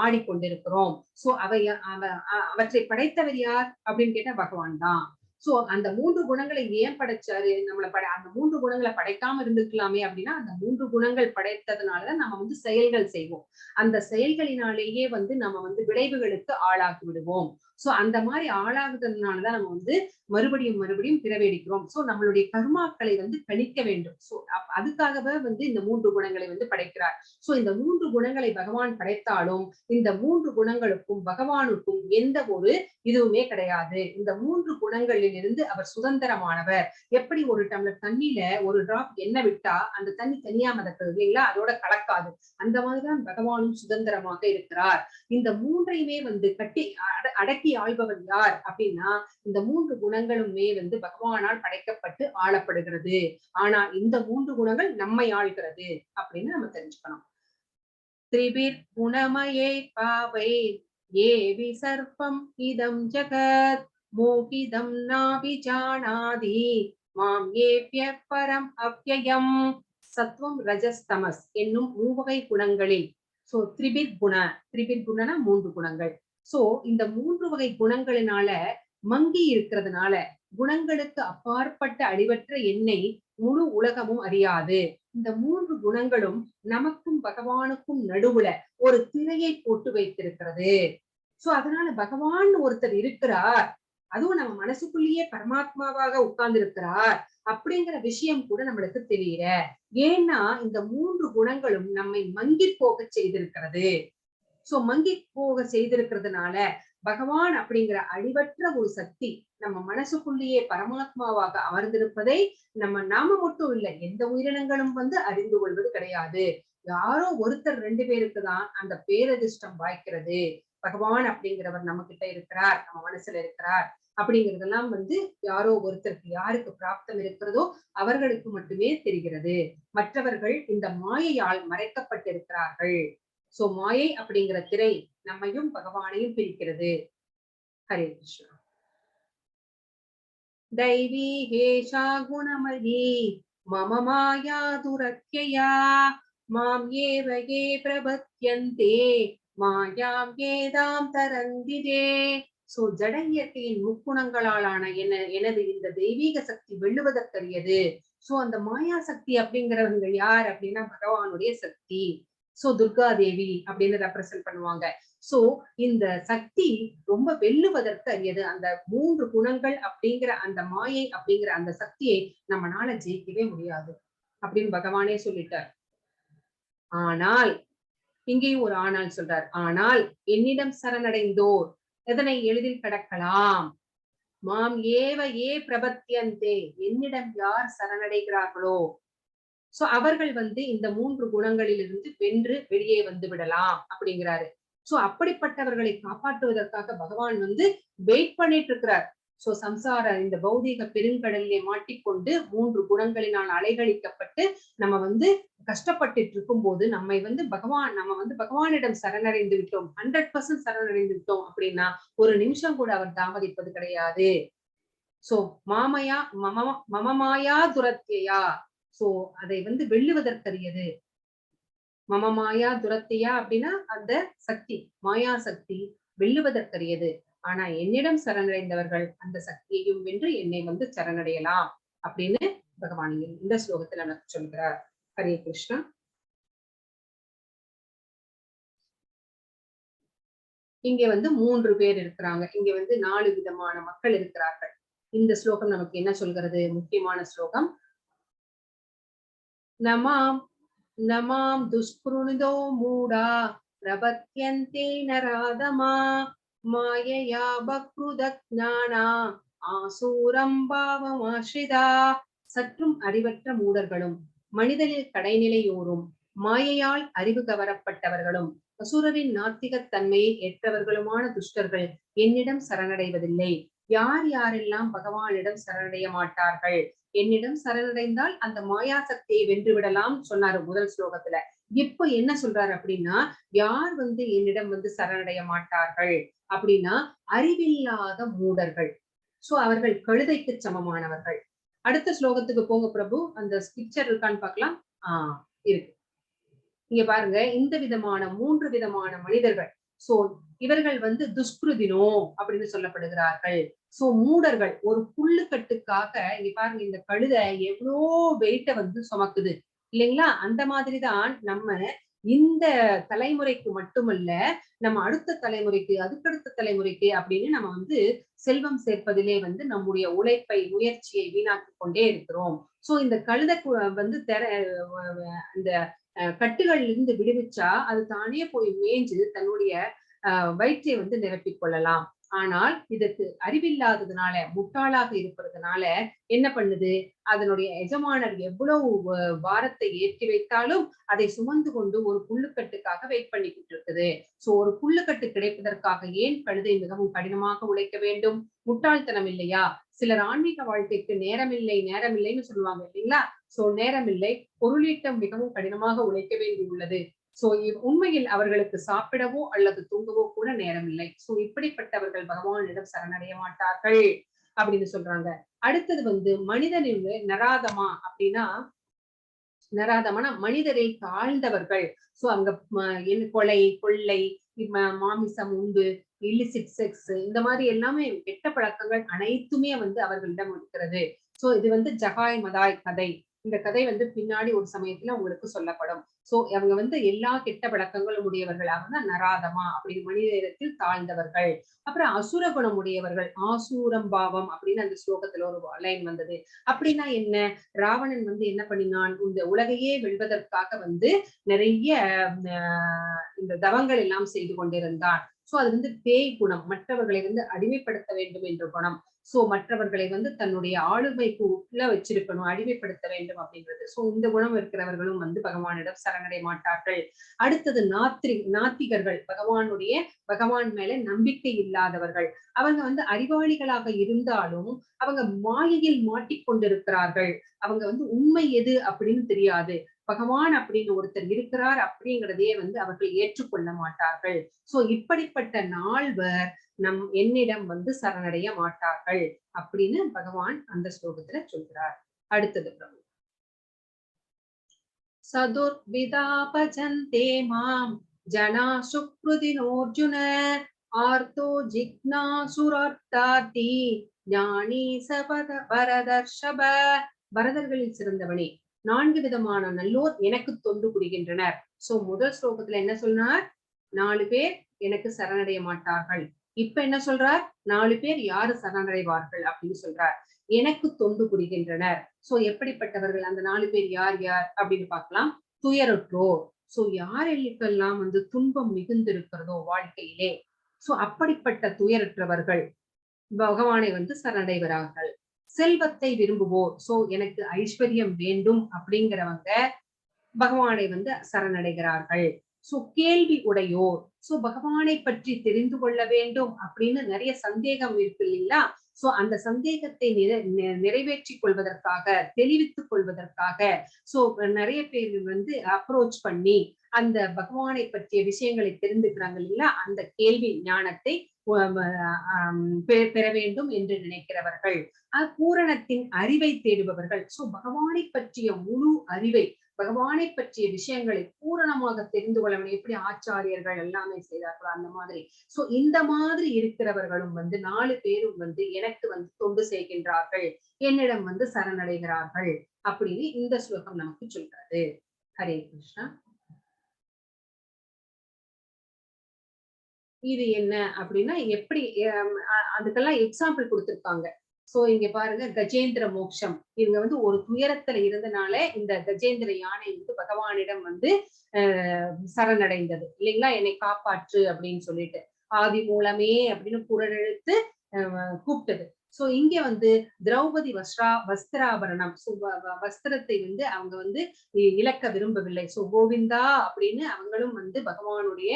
ஆடிக்கொண்டிருக்கிறோம். சோ அவற்றை படைத்தவர் யார் அப்படின்னு கேட்டா பகவான் தான். சோ அந்த 3 குணங்களை ஏன் படைச்சாரு, அந்த 3 குணங்களை படைக்காம இருந்திருக்கலாமே அப்படின்னா, அந்த 3 குணங்கள் படைத்ததுனாலதான் நம்ம வந்து செயல்கள் செய்வோம். அந்த செயல்களினாலேயே வந்து நம்ம வந்து விளைவுகளுக்கு ஆளாகி விடுவோம். சோ அந்த மாதிரி ஆளாகுறதுனாலதான் நம்ம வந்து மறுபடியும் மறுபடியும் பிறவெடுக்கிறோம். சோ நம்மளுடைய கர்மாக்களை வந்து கணிக்க வேண்டும். சோ அதுக்காகவே வந்து இந்த 3 குணங்களை வந்து படைக்கிறார். சோ இந்த 3 குணங்களை பகவான் படைத்தாலும் இந்த 3 குணங்களுக்கும் பகவானுக்கும் எந்த ஒரு இதுவுமே கிடையாது. இந்த 3 குணங்களில் இருந்து அவர் சுதந்திரமானவர். எப்படி ஒரு டம்ளர் தண்ணியில ஒரு டிராப் எண்ணெய் விட்டா அந்த தண்ணி தனியா மிதக்குது இல்லைங்களா, அதோட கலக்காது. அந்த மாதிரிதான் பகவானும் சுதந்திரமாக இருக்கிறார். இந்த 3ஐயுமே வந்து அடக்கி ஆள்பவர் யார் அப்படின்னா, இந்த 3 குணங்களுமே வந்து பகவானால் படைக்கப்பட்டு ஆளப்படுகிறது. ஆனா இந்த 3 குணங்கள் நம்மை ஆள்கிறது அப்படின்னு நம்ம தெரிஞ்சுக்கணும். திரிபிர் குணமயே பாவை ஏ விசர்ப்பம் இதம் ஜகத் மோகிதம் நாபிஜானாதி மாம் ஏப்ய பரம் அவ்யயம். சத்வம், ரஜஸ், தமஸ் என்னும் மூவகை குணங்களில் சோ திரிபிர் குணனா 3 குணங்கள். சோ இந்த 3 வகை குணங்களினால மங்கி இருக்கிறதுனால, குணங்களுக்கு அப்பாற்பட்ட அடிவற்ற என்னை முழு உலகமும் அறியாது. இந்த 3 குணங்களும் நமக்கும் பகவானுக்கும் நடுவுல ஒரு திரையை போட்டு வைத்திருக்கிறது. சோ அதனால பகவான் ஒருத்தர் இருக்கிறார், அதுவும் நம்ம மனசுக்குள்ளேயே பரமாத்மாவாக உட்கார்ந்து இருக்கிறார் அப்படிங்கிற விஷயம் கூட நம்மளுக்கு தெரியல. ஏன்னா இந்த 3 குணங்களும் நம்மை மங்கி போக செய்திருக்கிறது. சோ மங்கி போக செய்திருக்கிறதுனால பகவான் அப்படிங்கிற அழிவற்ற ஒரு சக்தி நம்ம மனசுக்குள்ளேயே பரமாத்மாவாக அமர்ந்திருப்பதை நாம மட்டும் இல்லை, எந்த உயிரினங்களும் வந்து அறிந்து கொள்வது கிடையாது. யாரோ ஒருத்தர் 2 பேருக்கு தான் அந்த பேரதிர்ஷ்டம் வாய்க்கிறது. பகவான் அப்படிங்கிறவர் நம்ம கிட்ட இருக்கிறார், நம்ம மனசுல இருக்கிறார் அப்படிங்கிறதெல்லாம் வந்து யாரோ ஒருத்தருக்கு, யாருக்கு பிராப்தம் இருக்கிறதோ அவர்களுக்கு மட்டுமே தெரிகிறது. மற்றவர்கள் இந்த மாயையால் மறைக்கப்பட்டிருக்கிறார்கள். சோ மாயை அப்படிங்கிற திரை நம்மையும் பகவானையும் பிரிக்கிறது. ஹரே கிருஷ்ணா. தைவி ஹேஷா குணமயி மம மாயா துரத்யயா மாம் ஏவ ஏ பிரபத்யந்தே மாயாம் ஏதாம் தரந்திதே. சோ ஜட இயற்கையின் முக்குணங்களாலான எனது இந்த தெய்வீக சக்தி வெல்லுவதற்கரியது. சோ அந்த மாயா சக்தி அப்படிங்கிறவங்க யார் அப்படின்னா பகவானுடைய சக்தி. சோ துர்கா தேவி அப்படின்னு ரெப்ரசென்ட் பண்ணுவாங்க. சோ இந்த சக்தி ரொம்ப வெல்லுவதற்கு அரியது. அந்த 3 குணங்கள் அப்படிங்கிற அந்த மாயை அப்படிங்கிற அந்த சக்தியை நம்மளால ஜெயிக்கவே முடியாது அப்படின்னு பகவானே சொல்லிட்டார். ஆனால் இங்கேயும் ஒரு ஆனால் சொல்றார். ஆனால் என்னிடம் சரணடைந்தோர் எதனை எளிதில் கடக்கலாம். மாம் ஏவ ஏ பிரபத்தியந்தே, என்னிடம் யார் சரணடைகிறார்களோ சோ அவர்கள் வந்து இந்த 3 குணங்களிலிருந்து வென்று வெளியே வந்து விடலாம் அப்படிங்கிறாரு. சோ அப்படிப்பட்டவர்களை காப்பாற்றுவதற்காக பகவான் வந்து வெயிட் பண்ணிட்டு இருக்கிறார். சோ சம்சார இந்த பௌதீக பெருங்கடலிலே மாட்டிக்கொண்டு 3 குணங்களினால் அலைகழிக்கப்பட்டு நம்ம வந்து கஷ்டப்பட்டு இருக்கும் போது நம்ம வந்து பகவானிடம் சரணடைந்து விட்டோம், 100% சரணடைந்து விட்டோம் அப்படின்னா ஒரு நிமிஷம் கூட அவர் தாமதிப்பது கிடையாது. சோ மமமாயா துரத்தியா, சோ அதை வந்து வெல்லுவதற்கரியது. மமமாயா துரத்தியா அப்படின்னா அந்த சக்தி, மாயா சக்தி வெல்லுவதற்கரியது. ஆனா என்னிடம் சரணடைந்தவர்கள் அந்த சக்தியையும் வென்று என்னை வந்து சரணடையலாம் அப்படின்னு பகவான் இந்த ஸ்லோகத்துல எனக்கு சொல்கிறார். ஹரே கிருஷ்ணா. இங்க வந்து 3 பேர் இருக்கிறாங்க. இங்க வந்து 4 விதமான மக்கள் இருக்கிறார்கள். இந்த ஸ்லோகம் நமக்கு என்ன சொல்கிறது? முக்கியமான ஸ்லோகம். நமாம் நமாம் துஷ்கிருணிதோ மூடா பிரபத்யந்தே நராதமா மாயையா பக்ருதஜ்ஞானா ஆசூரம் பாவமாஸ்ரிதா. சற்றும் அறிவற்ற மூடர்களும் மனிதனில் கடைநிலையோரும் மாயையால் அறிவு கவரப்பட்டவர்களும் அசுரரின் நாத்திகத் தன்மையை ஏற்றவர்களுமான துஷ்டர்கள் என்னிடம் சரணடைவதில்லை. யார் யாரெல்லாம் பகவானிடம் சரணடைய மாட்டார்கள்? என்னிடம் சரணடைந்தால் அந்த மாயா சக்தியை வென்று விடலாம் சொன்னாரு முதல் ஸ்லோகத்துல. இப்ப என்ன சொல்றாரு அப்படின்னா, யார் வந்து என்னிடம் வந்து சரணடைய மாட்டார்கள் அப்படின்னா, அறிவில்லாத மூடர்கள். சோ அவர்கள் கழுதைக்கு சமமானவர்கள். அடுத்த ஸ்லோகத்துக்கு போங்க பிரபு. அந்த பிக்சர் இருக்கான்னு பார்க்கலாம். இருக்கு. இங்க பாருங்க, இந்த விதமான 3 விதமான மனிதர்கள். சோ இவர்கள் வந்து துஷ்கிருதினோ அப்படின்னு சொல்லப்படுகிறார்கள். சோ மூடர்கள். ஒரு புல்லுக்கட்டுக்காக இங்க பாருங்க, இந்த கழுதை எவ்வளோ வெயிட்ட வந்து சுமக்குது இல்லைங்களா? அந்த மாதிரிதான் நம்ம இந்த தலைமுறைக்கு மட்டுமல்ல, நம்ம அடுத்த தலைமுறைக்கு, அதுக்கடுத்த தலைமுறைக்கு அப்படின்னு நம்ம வந்து செல்வம் சேர்ப்பதிலே வந்து நம்முடைய உழைப்பை, முயற்சியை வீணாக்கிக் கொண்டே இருக்கிறோம். சோ இந்த கழுதை வந்து அந்த கட்டுகள்ல இருந்து விடுவிச்சா அது தானே போய் மேய்ஞ்சு தன்னுடைய வயிற்றை வந்து நிரப்பிக் கொள்ளலாம். ஆனால் இதற்கு அறிவில்லாததுனால, முட்டாளாக இருப்பதனால என்ன பண்ணுது? அதனுடைய எஜமானர் எவ்வளவு பாரத்தை ஏற்றி வைத்தாலும் அதை சுமந்து கொண்டு ஒரு புல்லுக்கட்டுக்காக வெயிட் பண்ணிக்கிட்டு இருக்குது. சோ ஒரு புல்லுக்கட்டு கிடைப்பதற்காக ஏன் கழுதை மிகவும் கடினமாக உழைக்க வேண்டும்? முட்டாள்தனம் இல்லையா? சிலர் ஆன்மீக வாழ்க்கைக்கு நேரமில்லை நேரமில்லைன்னு சொல்லுவாங்க இல்லைங்களா? சோ நேரமில்லை, பொருளீட்டம் மிகவும் கடினமாக உழைக்க வேண்டியுள்ளது. சோ உண்மையில் அவர்களுக்கு சாப்பிடவோ அல்லது தூங்கவோ கூட நேரம் இல்லை. சோ இப்படிப்பட்டவர்கள் பகவானிடம் சரணடைய மாட்டார்கள் அப்படின்னு சொல்றாங்க. அடுத்தது வந்து மனிதனின் நராதமா அப்படின்னா, நராதமான மனிதரில் தாழ்ந்தவர்கள். சோ அங்க கொலை, கொள்ளை, மாமிசம் உண்டு, இல்லிசிட் செக்ஸ், இந்த மாதிரி எல்லாமே கெட்ட பழக்கங்கள் அனைத்துமே வந்து அவர்களிடம் இருக்கிறது. சோ இது வந்து ஜகாய் மதாய் கதை. இந்த கதை வந்து பின்னாடி ஒரு சமயத்துல உங்களுக்கு சொல்லப்படும். சோ அவங்க வந்து எல்லா கெட்ட பழக்கங்களும் உடையவர்களாக தான் நராதமா அப்படின்னு மனிதத்தில் தாழ்ந்தவர்கள். அப்புறம் அசுர குணம் உடையவர்கள், ஆசூரம் பாவம் அப்படின்னு அந்த ஸ்லோகத்துல ஒரு லைன் வந்தது. அப்படின்னா என்ன? ராவணன் வந்து என்ன பண்ணினான்? இந்த உலகையே வெல்வதற்காக வந்து நிறைய இந்த தவங்கள் எல்லாம் செய்து கொண்டிருந்தான். சோ அது வந்து பேய் குணம். மற்றவர்களை வந்து அடிமைப்படுத்த வேண்டும் என்ற குணம். சோ மற்றவர்களை வந்து தன்னுடைய ஆளுமைக்கு உள்ள வச்சிருக்கணும், அடிமைப்படுத்த வேண்டும் அப்படின்றது. சோ இந்த குணம் இருக்கிறவர்களும் வந்து பகவானிடம் சரணடைய மாட்டார்கள். அடுத்தது நாத்திகர்கள், பகவான் மேல நம்பிக்கை இல்லாதவர்கள். அவங்க வந்து அறிவாளிகளாக இருந்தாலும் அவங்க மாயையில் மாட்டிக்கொண்டிருக்கிறார்கள். அவங்க வந்து உண்மை எது அப்படின்னு தெரியாது. பகவான் அப்படின்னு ஒருத்தர் இருக்கிறார் அப்படிங்கிறதையே வந்து அவர்கள் ஏற்றுக்கொள்ள மாட்டார்கள். சோ இப்படிப்பட்ட நால்வர் என்னிடம் வந்து சரணடைய மாட்டார்கள் அப்படின்னு பகவான் அந்த ஸ்லோகத்துல சொல்கிறார். அடுத்தது பிரபு. சதுர்விதா பஜந்தே மாம் ஜனா சுக்ருதினோர்ஜுன ஆர்த்தோ ஜிக்னாசுரார்த்தார்த்தி ஞானி சபத பரதர்ஷப. பரதர்களில் சிறந்தவனே, 4 விதமான நல்லோர் எனக்கு தொண்டு புரிகின்றனர். சோ முதல் ஸ்லோகத்துல என்ன சொன்னார்? 4 பேர் எனக்கு சரணடைய மாட்டார்கள். இப்ப என்ன சொல்றார்? 4 பேர் யாரு சரணடைவார்கள் அப்படின்னு சொல்றார். எனக்கு தொண்டு புரிகின்றனர். சோ எப்படிப்பட்டவர்கள்? அந்த 4 பேர் யார் யார் அப்படின்னு பார்க்கலாம். துயருற்றோர். சோ யாரெல்லாம் வந்து துன்பம் மிகுந்திருக்கிறதோ வாழ்க்கையிலே, சோ அப்படிப்பட்ட துயரற்றவர்கள் பகவானை வந்து சரணடைகிறார்கள். செல்வத்தை விரும்புவோர். சோ எனக்கு ஐஸ்வர்யம் வேண்டும் அப்படிங்கிறவங்க பகவானை வந்து சரணடைகிறார்கள். சோ கேள்வி உடையோர். சோ பகவானை பற்றி தெரிந்து கொள்ள வேண்டும் அப்படின்னு நிறைய சந்தேகம் இருக்கு இல்லைங்களா? சோ அந்த சந்தேகத்தை நிறைவேற்றிக் கொள்வதற்காக, தெளிவித்துக் கொள்வதற்காக சோ நிறைய பேர் வந்து அப்ரோச் பண்ணி அந்த பகவானை பற்றிய விஷயங்களை தெரிந்துக்கிறாங்க இல்லைங்களா? அந்த கேள்வி ஞானத்தை பெற வேண்டும் என்று நினைக்கிறவர்கள். பூரணத்தின் அறிவை தேடுபவர்கள். சோ பகவானை பற்றிய முழு அறிவை, பகவானை பற்றிய விஷயங்களை பூரணமாக தெரிந்து கொள்ள வேண்டும். எப்படி ஆச்சாரியர்கள் எல்லாமே செய்தார்களோ அந்த மாதிரி. சோ இந்த மாதிரி இருக்கிறவர்களும் வந்து 4 பேரும் வந்து எனக்கு வந்து தொண்டு செய்கின்றார்கள், என்னிடம் வந்து சரணடைகிறார்கள் அப்படின்னு இந்த ஸ்லோகம் நமக்கு சொல்றது. ஹரே கிருஷ்ணா. இது என்ன அப்படின்னா எப்படி அதுக்கெல்லாம் எக்ஸாம்பிள் கொடுத்திருக்காங்க. சோ இங்க பாருங்க கஜேந்திர மோக்ஷம். இவங்க வந்து ஒரு துயரத்துல இருந்தனால இந்த கஜேந்திர யானை வந்து பகவானிடம் வந்து சரணடைந்தது இல்லைங்களா, என்னை காப்பாற்று அப்படின்னு சொல்லிட்டு ஆதி மூலமே அப்படின்னு குரலெழுத்து கூப்பிட்டது. சோ இங்க வந்து திரௌபதி வஸ்திராபரணம் வஸ்திரத்தை வந்து அவங்க வந்து இழக்க விரும்பவில்லை. சோ கோவிந்தா அப்படின்னு அவங்களும் வந்து பகவானுடைய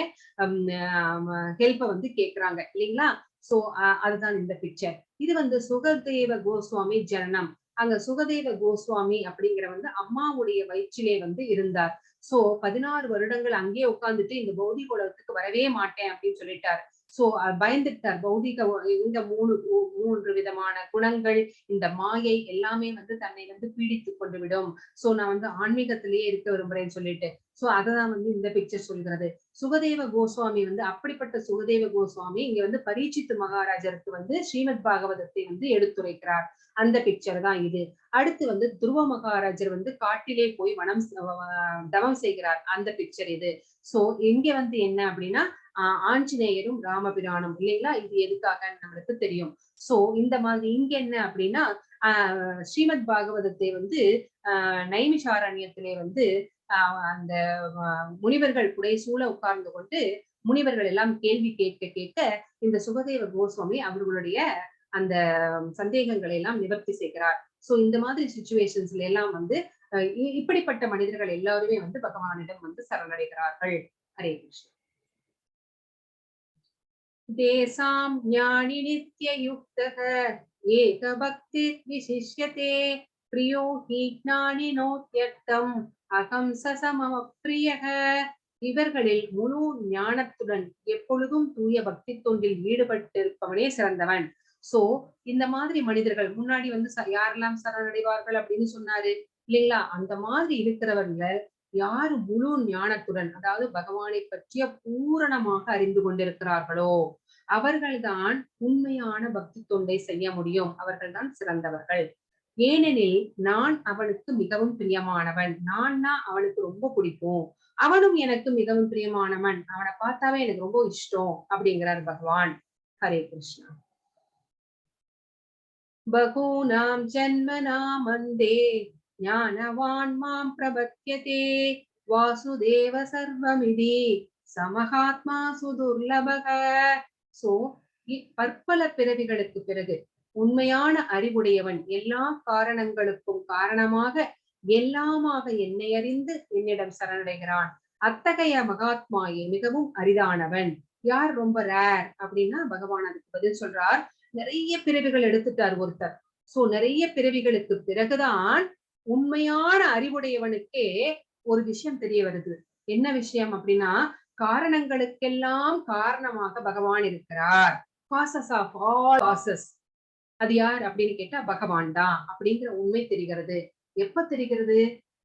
ஹெல்ப்ப வந்து கேக்குறாங்க இல்லைங்களா. சோ அதுதான் இந்த பிக்சர். இது வந்து சுகதேவ கோஸ்வாமி ஜனனம். அங்க சுகதேவ கோஸ்வாமி அப்படிங்கிற வந்து அம்மாவுடைய வயிற்றிலே வந்து இருந்தார். சோ 16 வருடங்கள் அங்கேயே உட்கார்ந்துட்டு இந்த பௌதிக உலகத்துக்கு வரவே மாட்டேன் அப்படின்னு சொல்லிட்டார். சோ பயந்துட்டார். பௌதிக இந்த மூன்று விதமான குணங்கள், இந்த மாயை எல்லாமே வந்து தன்னை வந்து பீடித்து கொண்டு விடும். சோ நான் வந்து ஆன்மீகத்திலேயே இருக்க விரும்புறேன்னு சொல்லிட்டு. சோ அததான் வந்து இந்த பிக்சர் சொல்கிறது. சுகதேவ கோஸ்வாமி வந்து அப்படிப்பட்ட சுகதேவ கோஸ்வாமி இங்க வந்து பரீட்சித்து மகாராஜருக்கு வந்து ஸ்ரீமத் பாகவதத்தை வந்து எடுத்துரைக்கிறார். அந்த பிக்சர் தான் இது. அடுத்து வந்து துருவ மகாராஜர் வந்து காட்டிலே போய் தவம் செய்கிறார். அந்த பிக்சர் இது. சோ இங்க வந்து என்ன அப்படின்னா ஆஞ்சநேயரும் ராமபிரானும் இல்லைங்களா. இது எதுக்காக நம்மளுக்கு தெரியும். சோ இந்த மாதிரி இங்க என்ன அப்படின்னா ஸ்ரீமத் பாகவதத்தை வந்து நைமிஷாரண்யத்திலே வந்து அந்த முனிவர்கள் புடைசூழ உட்கார்ந்து கொண்டு முனிவர்கள் எல்லாம் கேள்வி கேட்க கேட்க இந்த சுகதேவ கோஸ்வாமி அவர்களுடைய அந்த சந்தேகங்களை எல்லாம் நிவர்த்தி செய்கிறார். சோ இந்த மாதிரி சிச்சுவேஷன்ஸ்ல எல்லாம் வந்து இப்படிப்பட்ட மனிதர்கள் எல்லாருமே வந்து பகவானிடம் வந்து சரணடைகிறார்கள். ஹரே கிருஷ்ணா. தேசாம் ஞானி நித்யயுக்தக ஏக பக்தி விசிஷ்யதே பிரியோ ஹி ஞானினோத்யர்த்தம் அகம் சசமம பிரியக. இவர்களில் முழு ஞானத்துடன் எப்பொழுதும் தூய பக்தி தொண்டில் ஈடுபட்டிருப்பவனே சிறந்தவன். சோ இந்த மாதிரி மனிதர்கள் முன்னாடி வந்து யாரெல்லாம் சரணடைவார்கள் அப்படின்னு சொன்னாரு இல்லைங்களா. அந்த மாதிரி இருக்கிறவர்கள் யாரு முழு ஞானத்துடன், அதாவது பகவானை பற்றிய பூரணமாக அறிந்து கொண்டிருக்கிறார்களோ அவர்கள்தான் உண்மையான பக்தி தொண்டை செய்ய முடியும். அவர்கள்தான் சிறந்தவர்கள். ஏனெனில் நான் அவனுக்கு மிகவும் பிரியமானவன். நான்னா அவனுக்கு ரொம்ப பிடிக்கும், அவனும் எனக்கு மிகவும் பிரியமானவன், அவனை பார்த்தாவே எனக்கு ரொம்ப இஷ்டம் அப்படிங்கிறார் பகவான். ஹரே கிருஷ்ணா. பகூனாம் ஜன்மனாம் மந்தே ஞானவான் மாம் பிரபத்யதே வாசுதேவ சர்வமிதி சமஹாத்மா சுதுர்லபக. சோ பற்பல பிறவிகளுக்கு பிறகு உண்மையான அறிவுடையவன் எல்லா காரணங்களுக்கும் காரணமாக எல்லாமாக என்னை அறிந்து என்னிடம் சரணடைகிறான். அத்தகைய மகாத்மாயே மிகவும் அரிதானவன். யார் ரொம்ப ரேர் அப்படின்னா பகவான் அதுக்கு பதில் சொல்றார். நிறைய பிறவிகள் எடுத்துட்டார் ஒருத்தர். சோ நிறைய பிறவிகளுக்கு பிறகுதான் உண்மையான அறிவுடையவனுக்கே ஒரு விஷயம் தெரிய வருது. என்ன விஷயம் அப்படின்னா காரணங்களுக்கெல்லாம் காரணமாக பகவான் இருக்கிறார். Causes of all causes. அது யார் அப்படின்னு கேட்டா பகவான் தான் அப்படிங்கிற உண்மை தெரிகிறது. எப்ப தெரிகிறது?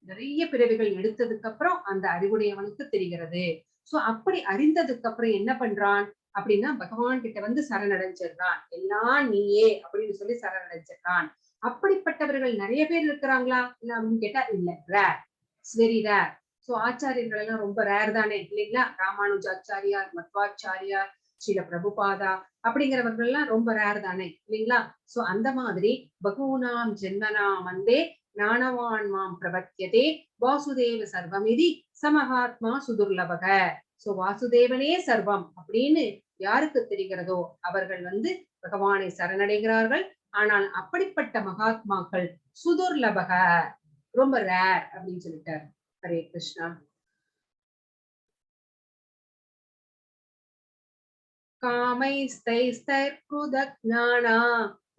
நிறைய பிறவிகள் எடுத்ததுக்கு அப்புறம் அந்த அறிவுடையவனுக்கு தெரிகிறது. சோ அப்படி அறிந்ததுக்கு அப்புறம் என்ன பண்றான் அப்படின்னா பகவான் கிட்ட வந்து சரணடைஞ்சிடுறான். எல்லாம் நீயே அப்படின்னு சொல்லி சரணடைஞ்சிடுறான். அப்படிப்பட்டவர்கள் நிறைய பேர் இருக்கிறாங்களா இல்ல அப்படின்னு கேட்டா இல்ல, rare, it's very rare. So ஆச்சாரியர்கள் எல்லாம் ரொம்ப ரேர் தானே இல்லைங்களா. ராமானுஜாச்சாரியார், மத்வாச்சாரியார், ஸ்ரீல பிரபுபாதா அப்படிங்கிறவர்கள் எல்லாம் ரொம்ப ரேர் தானே இல்லைங்களா. சோ அந்த மாதிரி பகூனாம் ஜென்மனாம் வந்தே ஞானவான் மாம் பிரபத்தியதே வாசுதேவ சர்வமிதி சமஹாத்மா சுதுர்லபக. சோ வாசுதேவனே சர்வம் அப்படின்னு யாருக்கு தெரிகிறதோ அவர்கள் வந்து பகவானை சரணடைகிறார்கள். ஆனால் அப்படிப்பட்ட மகாத்மாக்கள் சுதுர்லபக, ரொம்ப ரேர் அப்படின்னு சொல்லிட்டார். ஹரே கிருஷ்ணா. காமைஸ்தைஸ்தைர்குதஜ்ஞானா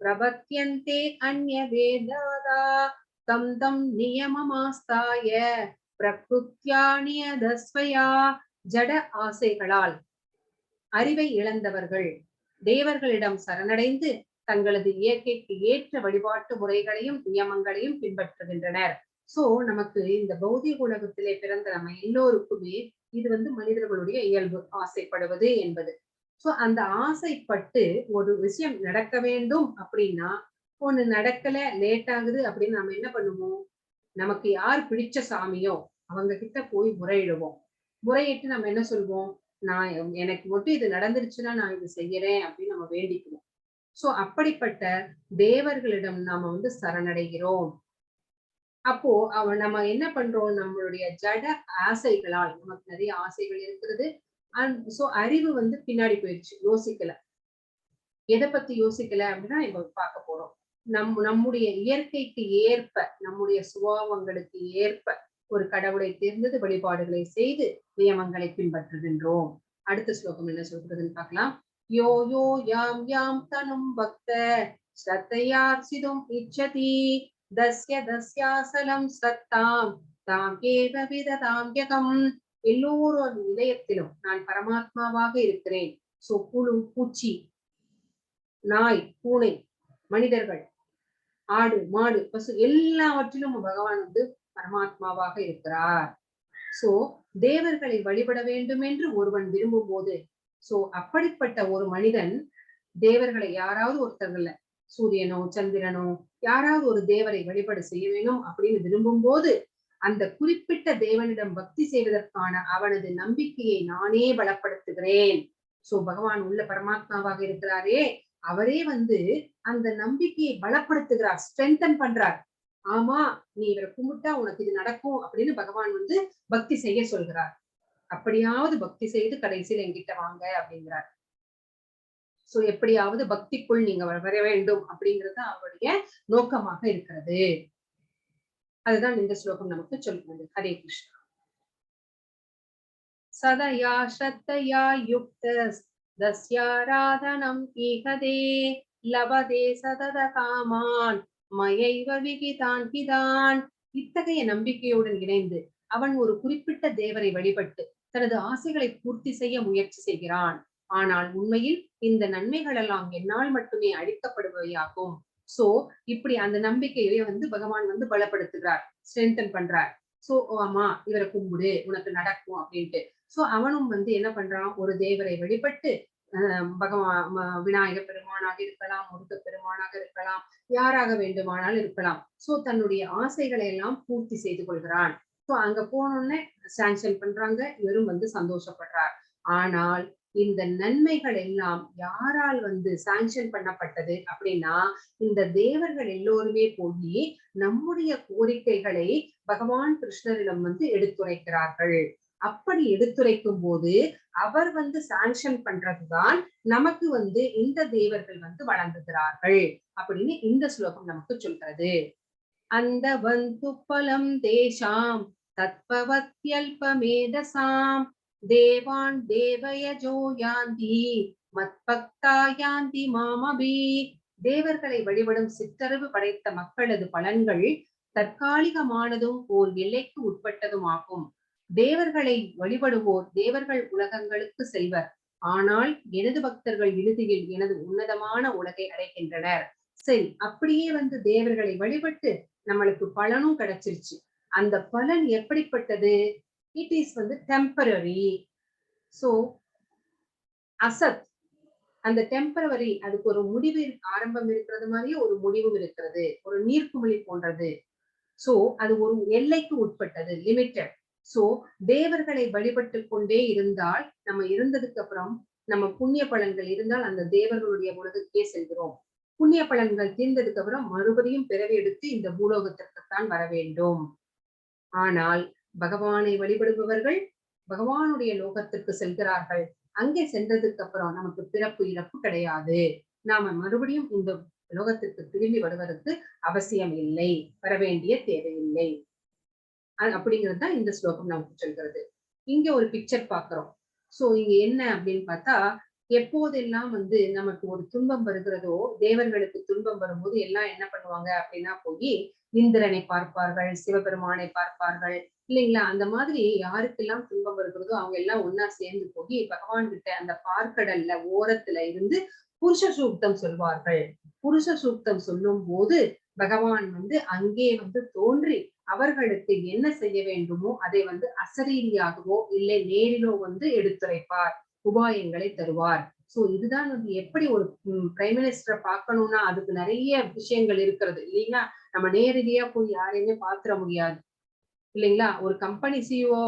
பிரபத்யந்தே அன்யவேதாதா தம் தம் நியமமாஸ்தாய பிரக்ருத்யா நியதஸ்வயா. ஜட ஆசைகளால் அறிவை இழந்தவர்கள் தேவர்களிடம் சரணடைந்து தங்களது இயற்கைக்கு ஏற்ற வழிபாட்டு முறைகளையும் நியமங்களையும் பின்பற்றுகின்றனர். சோ நமக்கு இந்த பௌதிக உலகத்திலே பிறந்த நம்ம எல்லோருக்குமே இது வந்து மனிதர்களுடைய இயல்பு, ஆசைப்படுவது என்பது. சோ அந்த ஆசைப்பட்டு ஒரு விஷயம் நடக்க வேண்டும் அப்படின்னா ஒண்ணு நடக்கல, லேட் ஆகுது அப்படின்னு நம்ம என்ன பண்ணுவோம்? நமக்கு யார் பிடிச்ச சாமியோ அவங்க கிட்ட போய் முறையிடுவோம். முறையிட்டு நம்ம என்ன சொல்வோம்? நான் எனக்கு மட்டும் இது நடந்துருச்சுன்னா நான் இது செய்யறேன் அப்படின்னு நம்ம வேண்டிக்குவோம். சோ அப்படிப்பட்ட தேவர்களிடம் நாம வந்து சரணடைகிறோம். அப்போ நம்ம என்ன பண்றோம், நம்மளுடைய ஜட ஆசைகளால் நமக்கு நிறைய ஆசைகள் இருக்கிறது. சோ அறிவு வந்து பின்னாடி போயிடுச்சு, யோசிக்கல. எதை பத்தி யோசிக்கல அப்படின்னா இப்ப பார்க்க போறோம். நம்முடைய இயற்கைக்கு ஏற்ப, நம்முடைய சுபாவங்களுக்கு ஏற்ப ஒரு கடவுளை தேர்ந்தது வழிபாடுகளை செய்து நியமங்களை பின்பற்றுகின்றோம். அடுத்த ஸ்லோகம் என்ன சொல்றதுன்னு பார்க்கலாம். யோ யோ யாம் யாம் தனும் பக்த ஸ்ரத்தையார்சிதும் இச்சதி தஸ்ய தஸ்யாசலம் சத்தாம் தாம் ஏவ விததாம் யகம். எல்லோரும் இதயத்திலும் நான் பரமாத்மாவாக இருக்கிறேன். சோ புழு, பூச்சி, நாய், பூனை, மனிதர்கள், ஆடு, மாடு, பசு எல்லாவற்றிலும் பகவான் வந்து பரமாத்மாவாக இருக்கிறார். சோ தேவர்களை வழிபட வேண்டும் என்று ஒருவன் விரும்பும் போது, சோ அப்படிப்பட்ட ஒரு மனிதன் தேவர்களை யாராவது ஒருத்தர்கள்ல சூரியனோ சந்திரனோ யாராவது ஒரு தேவரை வழிபாடு செய்ய வேணும் அப்படின்னு விரும்பும் போது அந்த குறிப்பிட்ட தேவனிடம் பக்தி செய்வதற்கான அவனது நம்பிக்கையை நானே பலப்படுத்துகிறேன். சோ பகவான் உள்ள பரமாத்மாவாக இருக்கிறாரே, அவரே வந்து அந்த நம்பிக்கையை பலப்படுத்துகிறார், ஸ்ட்ரென்தன் பண்றார். ஆமா, நீ இவரை கும்பிட்டா உனக்கு இது நடக்கும் அப்படின்னு பகவான் வந்து பக்தி செய்ய சொல்கிறார். அப்படியாவது பக்தி செய்து கடைசியில் என்கிட்ட வாங்க அப்படிங்கிறார். சோ எப்படியாவது பக்திக்குள் நீங்க வர வேண்டும் அப்படிங்கிறது அவருடைய நோக்கமாக இருக்கிறது. அதுதான் இந்த ஸ்லோகம் நமக்கு சொல்கிறது. ஹரே கிருஷ்ணா. சதயா ஸ்ரத்தயா யுக்த தஸ்யாராதனம் ஈகதே லபதே சதத காமான் மயைவ விகிதான் கிதான். இத்தகைய நம்பிக்கையுடன் இணைந்து அவன் ஒரு குறிப்பிட்ட தேவரை வழிபட்டு தனது ஆசைகளை பூர்த்தி செய்ய முயற்சி செய்கிறான். ஆனால் உண்மையில் இந்த நன்மைகள் எல்லாம் என்னால் மட்டுமே அளிக்கப்படுபவையாகும். சோ இப்படி அந்த நம்பிக்கையை வந்து பகவான் வந்து பலப்படுத்துகிறார், ஸ்ட்ரென்தன் பண்றார். சோ ஆமா, இவரை கும்பிடு உனக்கு நடக்கும் அப்படின்ட்டு. சோ அவனும் வந்து என்ன பண்றான், ஒரு தேவரை வழிபட்டு பகவான் விநாயக பெருமானாக இருக்கலாம், முருக பெருமானாக இருக்கலாம், யாராக வேண்டுமானால் இருக்கலாம். சோ தன்னுடைய ஆசைகளை எல்லாம் பூர்த்தி செய்து கொள்கிறான். சோ அங்க போனோடனே சாங்ஷன் பண்றாங்க, இவரும் வந்து சந்தோஷப்படுறார். ஆனால் இந்த நன்மைகள் எல்லாம் யாரால் வந்து சாங்ஷன் பண்ணப்பட்டது அப்படின்னா, இந்த தேவர்கள் எல்லோருமே போய் நம்முடைய கோரிக்கைகளை பகவான் கிருஷ்ணரிடம் வந்து எடுத்துரைக்கிறார்கள். அப்படி எடுத்துரைக்கும் போது அவர் வந்து சாங்ஷன் பண்றதுதான் நமக்கு வந்து இந்த தேவர்கள் வந்து வழங்குகிறார்கள் அப்படின்னு இந்த ஸ்லோகம் நமக்கு சொல்றது. அந்த வந்து பலம் தேசாம் தத்பவத்யல்பமேதசாம் தேவான் தேவயஜோ யாந்தி மத்பக்தா யாந்தி மாமபி. தேவர்களை வழிபடும் சிற்றறிவு படைத்த மக்களது பலன்கள் தற்காலிகமானதும் ஓர் எல்லைக்கு உட்பட்டதும் ஆகும். தேவர்களை வழிபடுவோர் தேவர்கள் உலகங்களுக்கு செல்வர். ஆனால் எனது பக்தர்கள் இறுதியில் எனது உன்னதமான உலகை அடைகின்றனர். சரி, அப்படியே வந்து தேவர்களை வழிபட்டு நம்மளுக்கு பலனும் கிடைச்சிருச்சு. அந்த பலன் எப்படிப்பட்டது? இட் இஸ் வந்து டெம்பரரி. சோ அசத், அந்த டெம்பரவரி, அதுக்கு ஒரு முடிவு, ஆரம்பம் இருக்கிறது மாதிரியே ஒரு முடிவும் இருக்கிறது, ஒரு நீர்க்குமிழி போன்றது. சோ அது ஒரு எல்லைக்கு உட்பட்டது, லிமிட்டட். சோ தேவர்களை வழிபட்டு கொண்டே இருந்தால் நம்ம இருந்ததுக்கு அப்புறம் நம்ம புண்ணிய பலன்கள் இருந்தால் அந்த தேவர்களுடைய உலகத்துக்கே செல்கிறோம். புண்ணிய பலன்கள் தீர்ந்ததுக்கு அப்புறம் மறுபடியும் பிறவி எடுத்து இந்த பூலோகத்திற்குத்தான் வர வேண்டும். ஆனால் பகவானை வழிபடுபவர்கள் பகவானுடைய லோகத்திற்கு செல்கிறார்கள். அங்கே சென்றதுக்கு அப்புறம் நமக்கு பிறப்பு இறப்பு கிடையாது. நாம மறுபடியும் இந்த லோகத்திற்கு திரும்பி வருவதற்கு அவசியம் இல்லை, வர வேண்டிய தேவையில்லை. அப்படிங்கிறது தான் இந்த ஸ்லோகம் நமக்கு சொல்கிறது. இங்க ஒரு பிக்சர் பாக்குறோம். சோ இங்க என்ன அப்படின்னு பார்த்தா, எப்போதெல்லாம் வந்து நமக்கு ஒரு துன்பம் வருகிறதோ, தேவர்களுக்கு துன்பம் வரும்போது எல்லாம் என்ன பண்ணுவாங்க அப்படின்னா, போய் இந்திரனை பார்ப்பார்கள், சிவபெருமானை பார்ப்பார்கள் இல்லைங்களா. அந்த மாதிரி யாருக்கெல்லாம் துன்பம் வருகிறதோ அவங்க எல்லாம் ஒன்னா சேர்ந்து போய் பகவான் கிட்ட அந்த பார்க்கடல்ல ஓரத்துல இருந்து புருஷ சூக்தம் சொல்வார்கள். புருஷ சூக்தம் சொல்லும் போது பகவான் வந்து அங்கே வந்து தோன்றி அவர்களுக்கு என்ன செய்ய வேண்டுமோ அதை வந்து அசரீரியாகவோ இல்லை நேரிலோ வந்து எடுத்துரைப்பார், உபாயங்களை தருவார். சோ இதுதான் வந்து எப்படி ஒரு பிரைம் மினிஸ்டரை பார்க்கணும்னா அதுக்கு நிறைய விஷயங்கள் இருக்கிறது இல்லைங்களா. நம்ம நேரடியா போய் யாரையுமே பாத்துற முடியாது இல்லைங்களா? ஒரு கம்பெனி சிஇஓ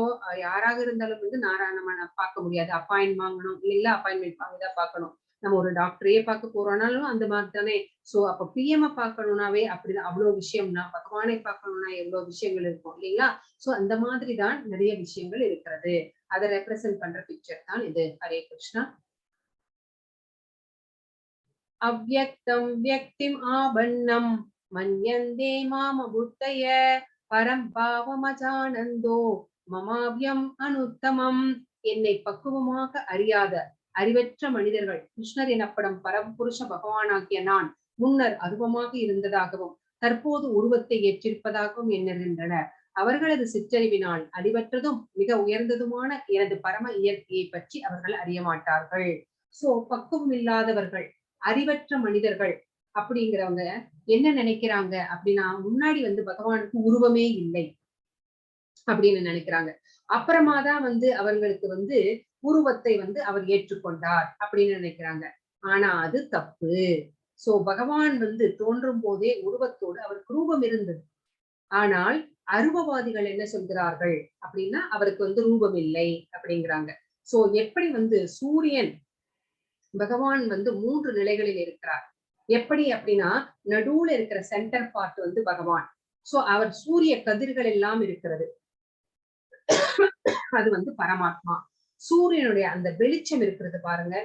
யாராக இருந்தாலும் வந்து நம்ம பார்க்க முடியாது. அப்பாயின்ட் வாங்கணும் இல்லைங்களா? அப்பாயின்ட்மெண்ட் வாங்கி தான் பார்க்கணும். நம்ம ஒரு டாக்டரையே பார்க்க போறோம்னாலும் அந்த மாதிரி தானே. சோ அப்ப பிஎம் பார்க்கணும்னாவே அப்படிதான் அவ்வளவு விஷயம்னா பகவானை பார்க்கணும்னா எவ்வளவு விஷயங்கள் இருக்கும் இல்லைங்களா? சோ அந்த மாதிரி தான் நிறைய விஷயங்கள் இருக்கிறது. அதை ரெப்ரசென்ட் பண்ற பிக்சர் தான் இது. ஹரே கிருஷ்ணா. அவ்யக்தம் வியக்திம் ஆபன்னம் மன்யந்தே மாம புத்தய பரம் பாவமஜானந்தோ மமாவியம் அனுத்தமம். என்னை பக்குவமாக அறியாத அறிவற்ற மனிதர்கள் கிருஷ்ணர் எனப்படும் பரமபுருஷ பகவானாகிய நான் முன்னர் அருவமாக இருந்ததாகவும் தற்போது உருவத்தை ஏற்றிருப்பதாகவும் எண்ணுகின்றனர். அவர்களது சிற்றறிவினால் அறிவற்றதும் மிக உயர்ந்ததுமான எனது பரம இயற்கையை பற்றி அவர்கள் அறிய மாட்டார்கள். சோ பக்குவம் இல்லாதவர்கள் அறிவற்ற மனிதர்கள் அப்படிங்கிறவங்க என்ன நினைக்கிறாங்க அப்படின்னா முன்னாடி வந்து பகவானுக்கு உருவமே இல்லை அப்படின்னு நினைக்கிறாங்க. அப்புறமா தான் வந்து அவங்களுக்கு வந்து உருவத்தை வந்து அவர் ஏற்றுக்கொண்டார் அப்படின்னு நினைக்கிறாங்க. ஆனா அது தப்பு. சோ பகவான் வந்து தோன்றும் போதே உருவத்தோடு அவருக்கு ரூபம் இருந்தது. ஆனால் அருவவாதிகள் என்ன சொல்கிறார்கள் அப்படின்னா அவருக்கு வந்து ரூபம் இல்லை அப்படிங்கிறாங்க. சோ எப்படி வந்து சூரியன் பகவான் வந்து 3 நிலைகளில் இருக்கிறார். எப்படி அப்படின்னா நடுவுல இருக்கிற சென்டர் பார்ட் வந்து பகவான். சோ அவர் சூரிய கதிர்கள் எல்லாம் இருக்கிறது. அது வந்து பரமாத்மா. சூரியனுடைய அந்த வெளிச்சம் இருக்கிறது பாருங்க.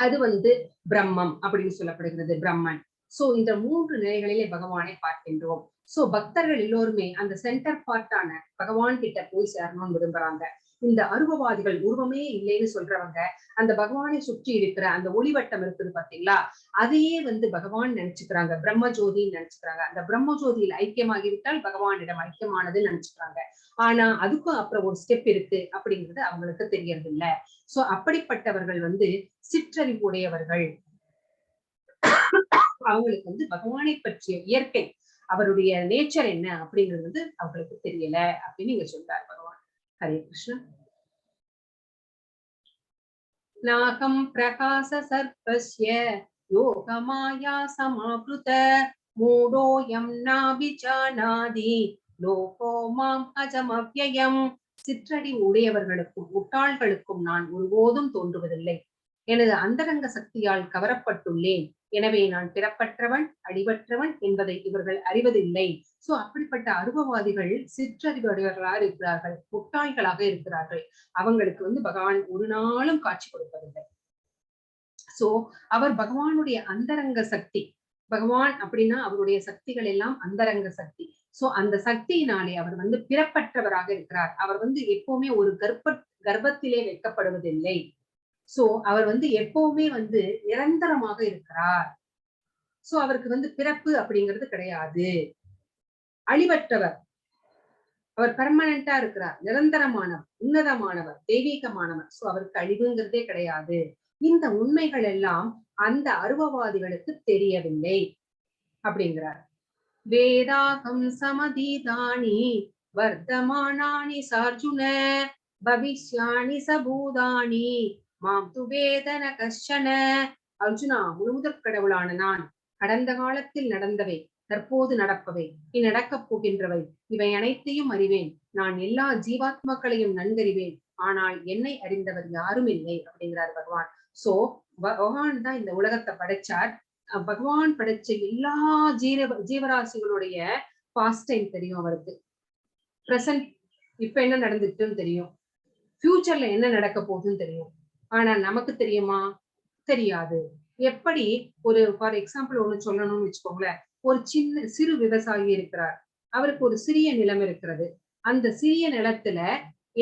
அது வந்து பிரம்மம் அப்படின்னு சொல்லப்படுகிறது, பிரம்மன். சோ இந்த 3 நிலைகளிலே பகவானை பார்க்கின்றோம். சோ பக்தர்கள் எல்லோருமே அந்த சென்டர் பார்ட்டான பகவான் கிட்ட போய் சேரணும்னு விரும்புறாங்க. இந்த அருவவாதிகள் உருவமே இல்லைன்னு சொல்றவங்க அந்த பகவானை சுற்றி இருக்கிற அந்த ஒளிவட்டம் இருக்குது பாத்தீங்களா, அதையே வந்து பகவான் நினைச்சுக்கிறாங்க, பிரம்ம ஜோதின்னு நினைச்சுக்கிறாங்க. அந்த பிரம்ம ஜோதியில் ஐக்கியமாகிவிட்டால் பகவானிடம் ஐக்கியமானதுன்னு நினைச்சுக்கிறாங்க. ஆனா அதுக்கும் அப்புறம் ஒரு ஸ்டெப் இருக்கு அப்படிங்கிறது அவங்களுக்கு தெரியறது இல்ல. சோ அப்படிப்பட்டவர்கள் வந்து சிற்றறிவுடையவர்கள். அவங்களுக்கு வந்து பகவானை பற்றிய இயற்கை அவருடைய நேச்சர் என்ன அப்படிங்கிறது வந்து அவங்களுக்கு தெரியல அப்படின்னு நீங்க சொல்றாரு பகவான். ஹரே கிருஷ்ணா. நாகம் பிரகாச சர்ப்பஸ்ய யோகமாயா சமாப்ருத மூடோயம் நாபிஜானாதி லோகோ மாம் அஜமவ்யயம். சிற்றடி உடையவர்களுக்கும் முட்டாள்களுக்கும் நான் ஒருபோதும் தோன்றுவதில்லை. எனது அந்தரங்க சக்தியால் கவரப்பட்டுள்ளேன். எனவே நான் பிறப்பற்றவன் அடிவற்றவன் என்பதை இவர்கள் அறிவதில்லை. சோ அப்படிப்பட்ட அருவவாதிகள் சிற்றறிவுடையவர்களாக இருக்கிறார்கள், முட்டாள்களாக இருக்கிறார்கள். அவங்களுக்கு வந்து பகவான் ஒரு நாளும் காட்சி கொடுப்பதில்லை. சோ அவர் பகவானுடைய அந்தரங்க சக்தி. பகவான் அப்படின்னா அவருடைய சக்திகள் எல்லாம் அந்தரங்க சக்தி. சோ அந்த சக்தியினாலே அவர் வந்து பிறப்பற்றவராக இருக்கிறார். அவர் வந்து எப்பவுமே ஒரு கர்ப்பத்திலே வைக்கப்படுவதில்லை. சோ அவர் வந்து எப்பவுமே வந்து நிரந்தரமாக இருக்கிறார். சோ அவருக்கு வந்து பிறப்பு அப்படிங்கிறது கிடையாது. அழிவற்றவர். அவர் பெர்மனண்டா இருக்கிறார், நிரந்தரமானவர், உன்னதமானவர், தெய்வீகமானவர். சோ அவருக்கு அழிவுங்கிறதே கிடையாது. இந்த உண்மைகள் எல்லாம் அந்த அருவவாதிகளுக்கு தெரியவில்லை அப்படிங்கிறார். வேதாகம் சமதீதானி வர்த்தமானானி சார்ஜுன பவிஷ்யாணி சபூதானி மாம் து வேதன கஷ்டன. அர்ஜுனா, முழுமுதற் கடவுளான நான் கடந்த காலத்தில் நடந்தவை, தற்போது நடப்பவை, இனி நடக்கப் போகின்றவை, இவை அனைத்தையும் அறிவேன். நான் எல்லா ஜீவாத்மாக்களையும் நன்கறிவேன். ஆனால் என்னை அறிந்தவர் யாரும் இல்லை அப்படிங்கிறார் பகவான். சோ பகவான் தான் இந்த உலகத்தை படைச்சார். பகவான் படைச்ச எல்லா ஜீவராசிகளுடைய பாஸ்ட் டைம் தெரியும் அவருக்கு. பிரசன்ட் இப்ப என்ன நடந்துட்டுன்னு தெரியும். ஃபியூச்சர்ல என்ன நடக்க போகுதுன்னு தெரியும். ஆனா நமக்கு தெரியுமா? தெரியாது. எப்படி ஒரு ஃபார் எக்ஸாம்பிள் ஒண்ணு சொல்லணும்னு வச்சுக்கோங்களேன். ஒரு சிறு விவசாயி இருக்கிறார். அவருக்கு ஒரு சிறிய நிலம் இருக்கிறது. அந்த சிறிய நிலத்துல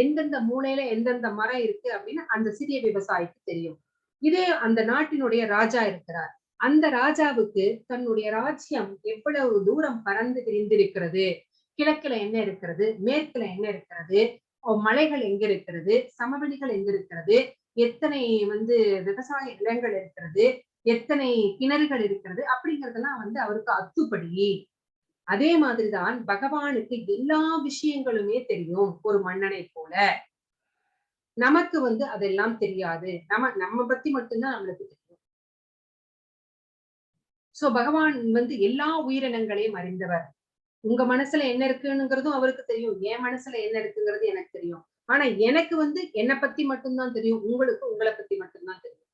எந்தெந்த மூலையில எந்தெந்த மரம் இருக்கு அப்படின்னு அந்த சிறிய விவசாயிக்கு தெரியும். இதே அந்த நாட்டினுடைய ராஜா இருக்கிறார். அந்த ராஜாவுக்கு தன்னுடைய ராஜ்யம் எவ்வளவு தூரம் பறந்து விரிந்திருக்கிறது, கிழக்குல என்ன இருக்கிறது, மேற்குல என்ன இருக்கிறது, மலைகள் எங்க இருக்கிறது, சமவெளிகள் எங்க இருக்கிறது, எத்தனை வந்து விவசாய நிலங்கள் இருக்கிறது, எத்தனை கிணறுகள் இருக்கிறது அப்படிங்கறதெல்லாம் வந்து அவருக்கு அத்துப்படி. அதே மாதிரிதான் பகவானுக்கு எல்லா விஷயங்களுமே தெரியும் ஒரு மன்னனை போல. நமக்கு வந்து அதெல்லாம் தெரியாது. நம்ம பத்தி மட்டும்தான் நம்மளுக்கு தெரியும். சோ பகவான் வந்து எல்லா உயிரினங்களையும் அறிந்தவர். உங்க மனசுல என்ன இருக்குங்கிறதும் அவருக்கு தெரியும். என் மனசுல என்ன இருக்குங்கிறது எனக்கு தெரியும். ஆனா எனக்கு வந்து என்ன பத்தி மட்டும்தான் தெரியும். உங்களுக்கு உங்கள பத்தி மட்டும்தான் தெரியும்.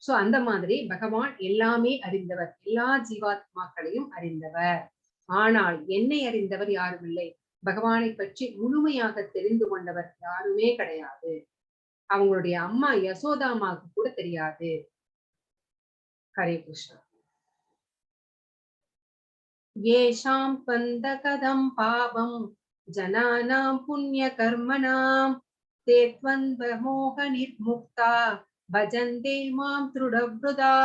சோ அந்த மாதிரி பகவான் எல்லாமே அறிந்தவர். எல்லா ஜீவாத்மாக்களையும் அறிந்தவர். ஆனால் என்னை அறிந்தவர் யாரும் இல்லை. பகவானை பற்றி முழுமையாக தெரிந்து கொண்டவர் யாருமே கிடையாது. அவங்களுடைய அம்மா யசோதாமாவுக்கு கூட தெரியாது. ஹரே கிருஷ்ணா. येषां त्वन्दकदं पापं जनानां पुण्यकर्मणां ते त्वन्द्वमोहनिर्मुक्ता பஜந்தே மாம் திருடவ்ருதா.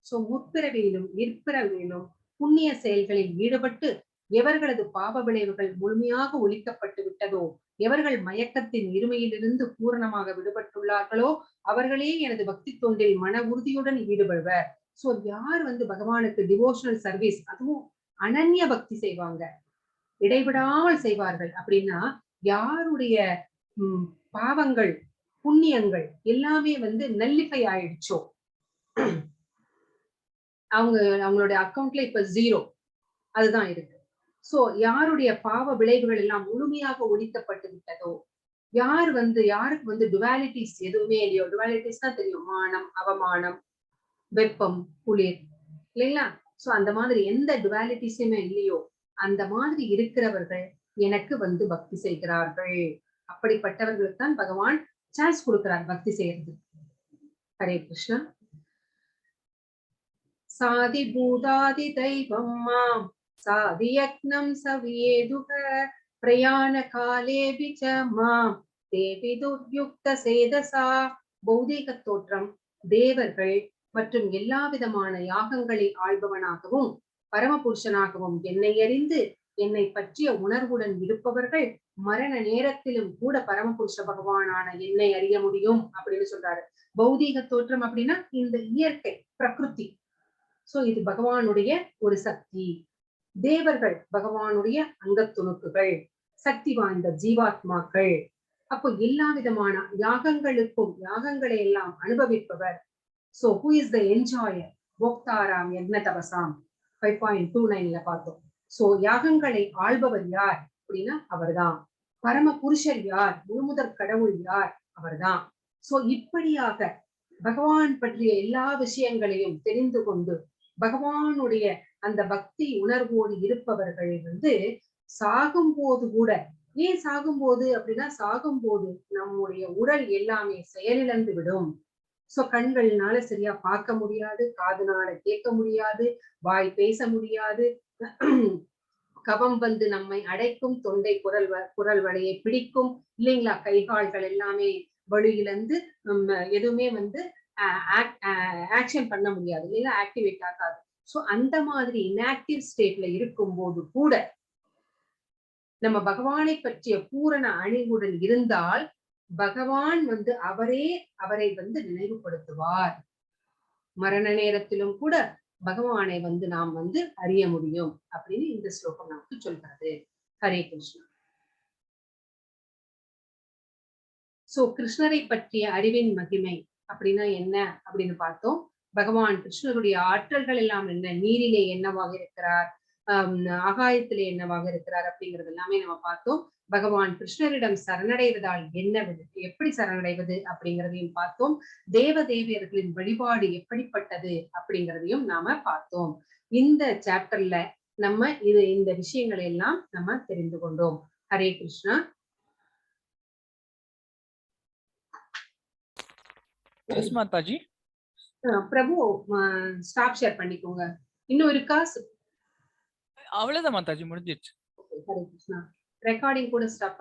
சோ முற்பிறவியிலும் நிற்பிறவியிலும் புண்ணிய செயல்களில் ஈடுபட்டு எவர்களது பாவ விளைவுகள் முழுமையாக ஒழிக்கப்பட்டு விட்டதோ, எவர்கள் மயக்கத்தின் இருமையிலிருந்து பூரணமாக விடுபட்டுள்ளார்களோ அவர்களே எனது பக்தி தொண்டில் மன உறுதியுடன் ஈடுபடுவர். சோ யார் வந்து பகவானுக்கு டிவோஷனல் சர்வீஸ், அதுவும் அனன்ய பக்தி செய்வாங்க, இடைவிடாமல் செய்வார்கள் அப்படின்னா, யாருடைய பாவங்கள் புண்ணியங்கள் எல்லாமே வந்து நல்லிஃபை ஆயிடுச்சோ, அவங்களுடைய அக்கௌண்ட்ல இப்ப 0 அதுதான் இருக்கு. சோ யாருடைய பாவ விளைவுகள் எல்லாம் முழுமையாக ஒழிக்கப்பட்டு விட்டதோ, யார் வந்து யாருக்கு வந்து டுவாலிட்டிஸ் எதுவுமே இல்லையோ, டுவாலிட்டிஸ் தான் தெரியும், மானம் அவமானம் வெப்பம் குளிர் இல்லைங்களா. சோ அந்த மாதிரி எந்த டுவாலிட்டிஸுமே இல்லையோ அந்த மாதிரி இருக்கிறவர்கள் எனக்கு வந்து பக்தி செய்கிறார்கள். அப்படிப்பட்டவர்களுக்கு தான் பகவான் சான்ஸ் கொடுக்கிறார் பக்தி செய்யறது. ஹரே கிருஷ்ணா. சாதி பூதாதி தெய்வம் மாம் சாதி யக்னம் சவியேதுக பிரயாண காலே விச மாம் தேவி துர்யுக்த சேதசா. பௌதீக தோற்றம், தேவர்கள் மற்றும் எல்லா விதமான யாகங்களை ஆள்பவனாகவும் பரமபுருஷனாகவும் என்னை அறிந்து என்னை பற்றிய உணர்வுடன் இருப்பவர்கள் மரண நேரத்திலும் கூட பரமபுருஷ பகவானான என்னை அறிய முடியும் அப்படின்னு சொல்றாரு. பௌதீக தோற்றம் அப்படின்னா இந்த இயற்கை பிரகிருதி. சோ இது பகவானுடைய ஒரு சக்தி. தேவர்கள் பகவானுடைய அங்கத்துணுக்குகள், சக்தி வாய்ந்த ஜீவாத்மாக்கள். அப்போ எல்லா விதமான யாகங்களுக்கும் யாகங்களை எல்லாம் அனுபவிப்பவர். So who is the enjoyer? போக்தாராம் யக்ன தபசாம் 5.29ல பார்த்தோம். சோ யாகங்களை ஆள்பவர் யார் அப்படின்னா அவர்தான். பரம புருஷர் யார், முழுமுதற் கடவுள் யார், அவர்தான். சோ இப்படியாக பகவான் பற்றிய எல்லா விஷயங்களையும் தெரிந்து கொண்டு பகவானுடைய அந்த பக்தி உணர்வோடு இருப்பவர்கள் வந்து சாகும் போது கூட, ஏன் சாகும் போது அப்படின்னா, சாகும் போது நம்முடைய உடல் எல்லாமே செயலிழந்து விடும். சோ கண்கள்னால சரியா பார்க்க முடியாது, காதுனால கேட்க முடியாது, வாய் பேச முடியாது, கபம் வந்து நம்மை அடைக்கும், தொண்டை குரல் வளையை பிடிக்கும் இல்லைங்களா, கைகால்கள் எல்லாமே வழியிலிருந்து எதுவுமே வந்து ஆக்ஷன் பண்ண முடியாது இல்லைங்களா, ஆக்டிவேட் ஆகாது. சோ அந்த மாதிரி இன்ஆக்டிவ் ஸ்டேட்ல இருக்கும் போது கூட நம்ம பகவானை பற்றிய பூரண அணிவுடன் இருந்தால் பகவான் வந்து அவரை வந்து நினைவுபடுத்துவார். மரண நேரத்திலும் கூட பகவானை வந்து நாம் வந்து அறிய முடியும் அப்படின்னு இந்த ஸ்லோகம் நமக்கு சொல்கிறது. ஹரே கிருஷ்ணா. சோ கிருஷ்ணரை பற்றிய அறிவின் மகிமை அப்படின்னா என்ன அப்படின்னு பார்த்தோம். பகவான் கிருஷ்ணருடைய ஆற்றல்கள் எல்லாம் என்ன, நீரிலே என்னவாக இருக்கிறார், ஆகாயத்திலே என்னவாக இருக்கிறார் அப்படிங்கிறது எல்லாமே நம்ம பார்த்தோம். பகவான் கிருஷ்ணரிடம் சரணடைவதால் என்ன, எப்படி சரணடைவது அப்படிங்கிறதையும் பார்த்தோம். தேவதேவியர்களின் வழிபாடு எப்படிப்பட்டது அப்படிங்கிறதையும் நாம பார்த்தோம். இந்த சாப்டர்ல நம்ம இந்த விஷயங்களை எல்லாம் நம்ம தெரிந்து கொண்டோம். ஹரே கிருஷ்ணா. மாதாஜி. பிரபு ஸ்டாப் ஷேர் பண்ணிக்கோங்க. இன்னும் இருக்கா? அவ்வளவுதான் மாதாஜி, முடிஞ்சிருச்சு. ஹரே கிருஷ்ணா. ரெக்கார்டிங் கூட ஸ்டாப்